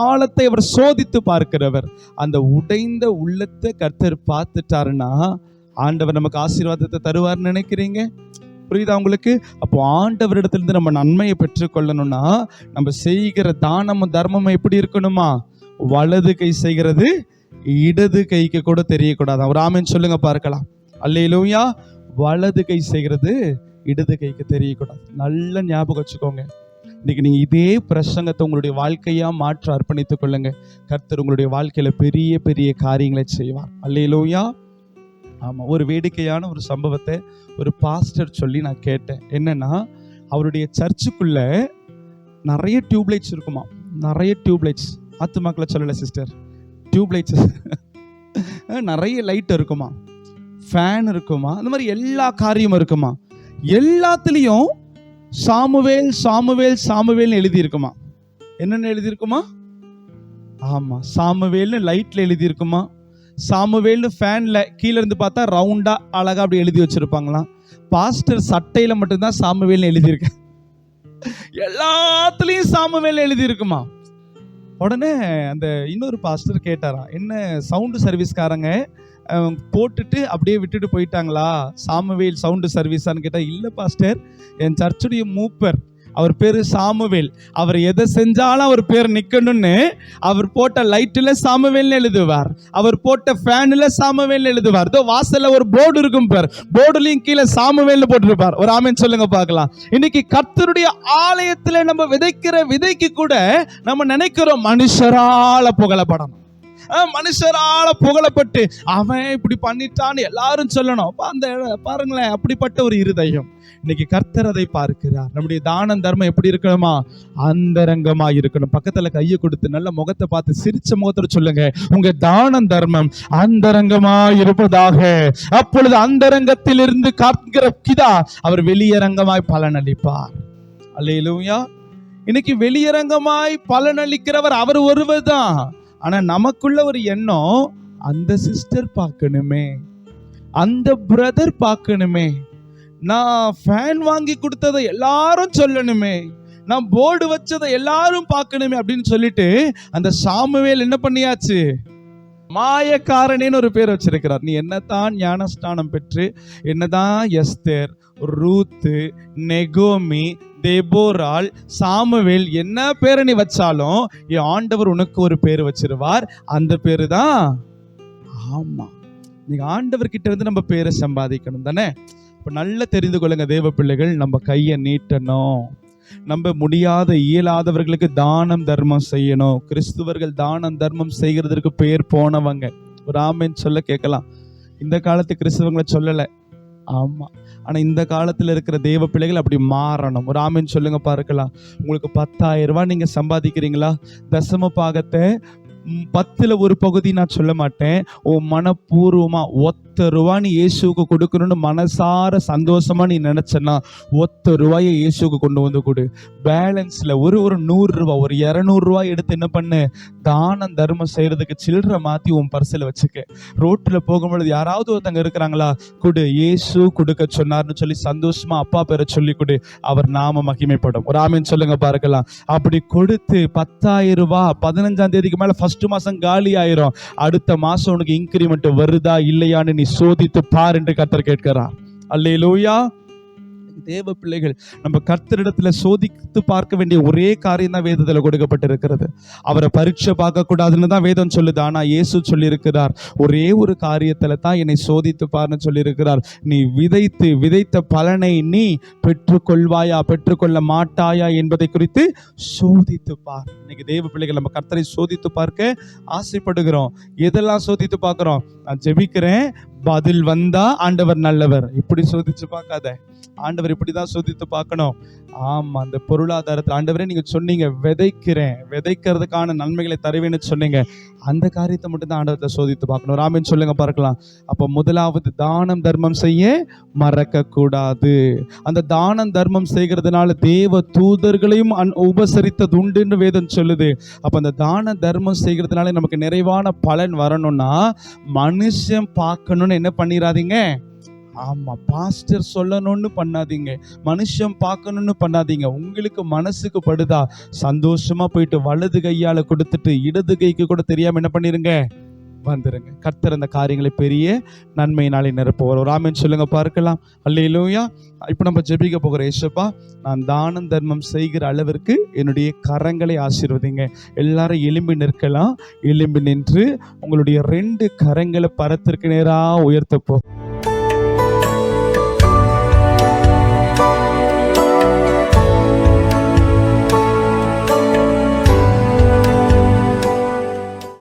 ஆழத்தை அவர் சோதித்து பார்க்கிறவர். அந்த உடைந்த உள்ளத்தை கர்த்தர் பார்த்துட்டாருன்னா ஆண்டவர் நமக்கு ஆசீர்வாதத்தை தருவார்னு நினைக்கிறீங்க? புரியுதா உங்களுக்கு? அப்போ ஆண்டவரிடத்திலிருந்து நம்ம நன்மையை பெற்றுக்கொள்ளணும்னா நம்ம செய்கிற தானமும் தர்மமும் எப்படி இருக்கணுமா? வலது கை செய்கிறது இடது கைக்கு கூட தெரியக்கூடாது. ஒரு ஆமென் சொல்லுங்க பார்க்கலாம். அல்லேலூயா. வலது கை செய்கிறது இடது கைக்கு தெரியக்கூடாது. நல்ல ஞாபகம் வச்சுக்கோங்க. இன்னைக்கு நீங்க இதே பிரசங்கத்தை உங்களுடைய வாழ்க்கையா மாற்ற அர்ப்பணித்துக் கொள்ளுங்க. கர்த்தர் உங்களுடைய வாழ்க்கையில பெரிய பெரிய காரியங்களை செய்வார். அல்லேலூயா. ஆமா, ஒரு வேடிக்கையான ஒரு சம்பவத்தை ஒரு பாஸ்டர் சொல்லி நான் கேட்டேன். என்னன்னா, அவருடைய சர்ச்சுக்குள்ள நிறைய டியூப்லைட்ஸ் இருக்குமா, நிறைய டியூப்லைட்ஸ். ஆத்துமாக்களை சொல்லல சிஸ்டர், டியூப்லைட்ஸ் நிறைய லைட் இருக்குமா, ஃபேன் இருக்குமா, அந்த மாதிரி எல்லா காரியமும் இருக்குமா. எல்லாத்துலேயும் சாமுவேல் சாமுவேல் சாமுவேல்னு எழுதி இருக்குமா. என்னென்ன எழுதி இருக்குமா? ஆமா, சாமுவேல்னு லைட்ல எழுதி இருக்குமா, சாமுவேல்னு ஃபேன்ல கீழே இருந்து பார்த்தா ரவுண்டா அழகா அப்படி எழுதி வச்சிருப்பாங்களாம். பாஸ்டர் சட்டையில மட்டும்தான் சாமுவேல்னு எழுதியிருக்கேன். எல்லாத்துலயும் சாமுவேல் எழுதி இருக்குமா. உடனே அந்த இன்னொரு பாஸ்டர் கேட்டாராம், என்ன சவுண்டு சர்வீஸ்காரங்க போட்டுட்டு அப்படியே விட்டுட்டு போயிட்டாங்களா, சாமுவேல் சவுண்டு சர்வீஸான்னு கேட்டா, இல்ல பாஸ்டர், என் சர்ச்சுடைய மூப்பர், அவர் பேரு சாமுவேல், அவர் எதை செஞ்சாலும் அவர் பேர் நிக்கணும்னு அவர் போட்ட லைட்ல சாமுவேல்னு எழுதுவார், அவர் போட்ட ஃபேன்ல சாமுவேல்னு எழுதுவார். இதோ வாசல்ல ஒரு போர்டு இருக்கும் பார், போர்டுலயும் கீழே சாமுவேல்னு போட்டிருப்பார். ஒரு ஆமென் சொல்லுங்க பார்க்கலாம். இன்னைக்கு கர்த்தருடைய ஆலயத்துல நம்ம விதைக்கிற விதைக்கு கூட நம்ம நினைக்கிறோம் மனுஷரால புகழப்படணும், மனுஷரால புகழப்பட்டு அவன் இப்படி பண்ணிட்டான்னு எல்லாரும் சொல்லணும். அந்த பாருங்களேன், அப்படிப்பட்ட ஒரு இருதயம். இன்னைக்கு கர்த்தர் அதை பார்க்கிறார். நம்முடைய தானம் தர்மம் எப்படி இருக்கணுமா? அந்தரங்கமா இருக்கணும். பக்கத்துல கையை கொடுத்து நல்ல முகத்தை பார்த்து சிரிச்ச முகத்துல சொல்லுங்க, உங்க தானம் தர்மம் அந்தரங்கமா இருப்பதாக. அப்பொழுது அந்தரங்கத்திலிருந்து காக்கிற பிதா அவர் வெளியரங்கமாய் பலனளிப்பார். அல்லேலூயா. இன்னைக்கு வெளியரங்கமாய் பலனளிக்கிறவர் அவர் ஒருவர் தான். ஆனா நமக்குள்ள ஒரு எண்ணம், அந்த சிஸ்டர் பார்க்கணுமே, அந்த பிரதர் பார்க்கணுமே, நான் ஃபேன் வாங்கி கொடுத்ததை எல்லாரும் சொல்லணுமே, நான் போர்டு வச்சதை எல்லாரும் பார்க்கணுமே அப்படின்னு சொல்லிட்டு அந்த சாமுவேல் என்ன பண்ணியாச்சு, மாயக்காரனேன்னு ஒரு பேர் வச்சிருக்கிறார். நீ என்னதான் ஞானஸ்தானம் பெற்று, என்னதான் எஸ்தர், ரூத்து, நெகோமி, தெபோரால், சாமுவேல் என்ன பேரை நீ வச்சாலும் என் ஆண்டவர் உனக்கு ஒரு பேர் வச்சிருவார். அந்த பேரு தான், ஆமா, நீங்க ஆண்டவர் கிட்ட இருந்து நம்ம பேரை சம்பாதிக்கணும் தானே. இப்ப நல்லா தெரிந்து கொள்ளுங்க தேவ பிள்ளைகள், நம்ம கையை நீட்டணும், நம்ம முடியாத இயலாதவர்களுக்கு தானம் தர்மம் செய்யணும். கிறிஸ்துவர்கள் தானம் தர்மம் செய்கிறதுக்கு பேர் போனவங்க. ஒரு ஆமென் சொல்ல கேட்கலாம். இந்த காலத்து கிறிஸ்தவங்களை சொல்லல, ஆமா, ஆனா இந்த காலத்துல இருக்கிற தேவ பிள்ளைகள் அப்படி மாறணும். ஒரு ஆமென் சொல்லுங்க பார்க்கலாம். உங்களுக்கு 10,000 ரூபாய் நீங்க சம்பாதிக்கிறீங்களா, தசம பாகத்தை 10ல் ஒரு பகுதி நான் சொல்ல மாட்டேன், உன் மனப்பூர்வமா 1 ரூபா நீ இயேசுக்கு கொடுக்கணும்னு மனசார சந்தோஷமா நீ நினைச்சனா 1 ரூபாயை இயேசுக்கு கொண்டு வந்து கொடு. பேலன்ஸ்ல ஒரு 100 ரூபாய், ஒரு 200 ரூபாய் எடுத்து என்ன பண்ணு, தானம் தர்மம் செய்யறதுக்கு சில்லற மாத்தி உன் பர்சில் வச்சுக்க. ரோட்ல போகும்பொழுது யாராவது ஒருத்தங்க இருக்கிறாங்களா, கொடு, இயேசு கொடுக்க சொன்னார்னு சொல்லி சந்தோஷமா அப்பா பேரை சொல்லி கொடு, அவர் நாம மகிமைப்படும். ஒரு ஆமென் சொல்லுங்க பார்க்கலாம். அப்படி கொடுத்து 10,000 ரூபாய் 15ஆம் தேதிக்கு மேல ஃபர்ஸ்ட் மாசம் காலி ஆயிரும். அடுத்த மாசம் உனக்கு இன்கிரிமெண்ட் வருதா இல்லையான்னு நீ சோதித்து பார் என்று கர்த்தர் கேட்கிறார். அல்லேலூயா. தேவ பிள்ளைகள், நம்ம கர்த்தரிடத்துல சோதித்து பார்க்க வேண்டிய ஒரே காரியம் தான் வேதத்துல கொடுக்கப்பட்டிருக்கிறது. அவரை பரீட்சை பார்க்க கூடாதுன்னு தான் வேதம் சொல்லுது. ஆனா இயேசு சொல்லி இருக்கிறார், ஒரே ஒரு காரியத்துல தான் என்னை சோதித்து பார்ன்னு சொல்லி இருக்கிறார். நீ விதைத்த பலனை நீ பெற்றுக்கொள்வாயா பெற்றுக்கொள்ள மாட்டாயா என்பதை குறித்து சோதித்து பார். இன்னைக்கு தேவ பிள்ளைகள், நம்ம கர்த்தரை சோதித்து பார்க்க ஆசைப்படுகிறோம். எதெல்லாம் சோதித்து பார்க்கிறோம்? நான் ஜெபிக்கிறேன், பதில் வந்தா ஆண்டவர் நல்லவர். இப்படி சோதிச்சு பார்க்காத, ஆண்டவர் இப்படிதான் சோதித்து பார்க்கணும். ஆமா, அந்த பொருளாதாரத்தில் ஆண்டவரே நீங்க சொன்னீங்க விதைக்கிறதுக்கான நன்மைகளை தருவேன்னு சொன்னீங்க, அந்த காரியத்தை மட்டும் தான் ஆண்டவரை சோதித்து பார்க்கணும். ராமன் சொல்லுங்க பார்க்கலாம். அப்ப முதலாவது தானம் தர்மம் செய்ய மறக்க கூடாது. அந்த தானம் தர்மம் செய்கிறதுனால தேவ தூதர்களையும் உபசரித்தது உண்டுன்னு வேதம் சொல்லுது. அப்ப அந்த தான தர்மம் செய்கிறதுனால நமக்கு நிறைவான பலன் வரணும்னா மனுஷன் பார்க்கணும்னு என்ன பண்ணிடாதீங்க. ஆமா, பாஸ்டர் சொல்லணும்னு பண்ணாதீங்க, மனுஷன் பார்க்கணும்னு பண்ணாதீங்க. உங்களுக்கு மனசுக்கு படுதா சந்தோஷமா போயிட்டு வலது கையால கொடுத்துட்டு இடது கைக்கு கூட தெரியாம என்ன பண்ணிருங்க, வந்துருங்க. கர்த்தர் அந்த காரியங்களை பெரிய நன்மையினாலே நிரப்புவார். ஒரு ஆமென் சொல்லுங்க பார்க்கலாம். அல்லேலூயா. இப்ப நம்ம ஜெபிக்க போகிற இயேசுப்பா, நான் தானம் தர்மம் செய்கிற அளவிற்கு என்னுடைய கரங்களை ஆசீர்வதிங்க. எல்லாரும் எலும்பி நிற்கலாம். எலும்பி நின்று உங்களுடைய 2 கரங்களை பரத்திற்கு நேரா உயர்த்தப்போ.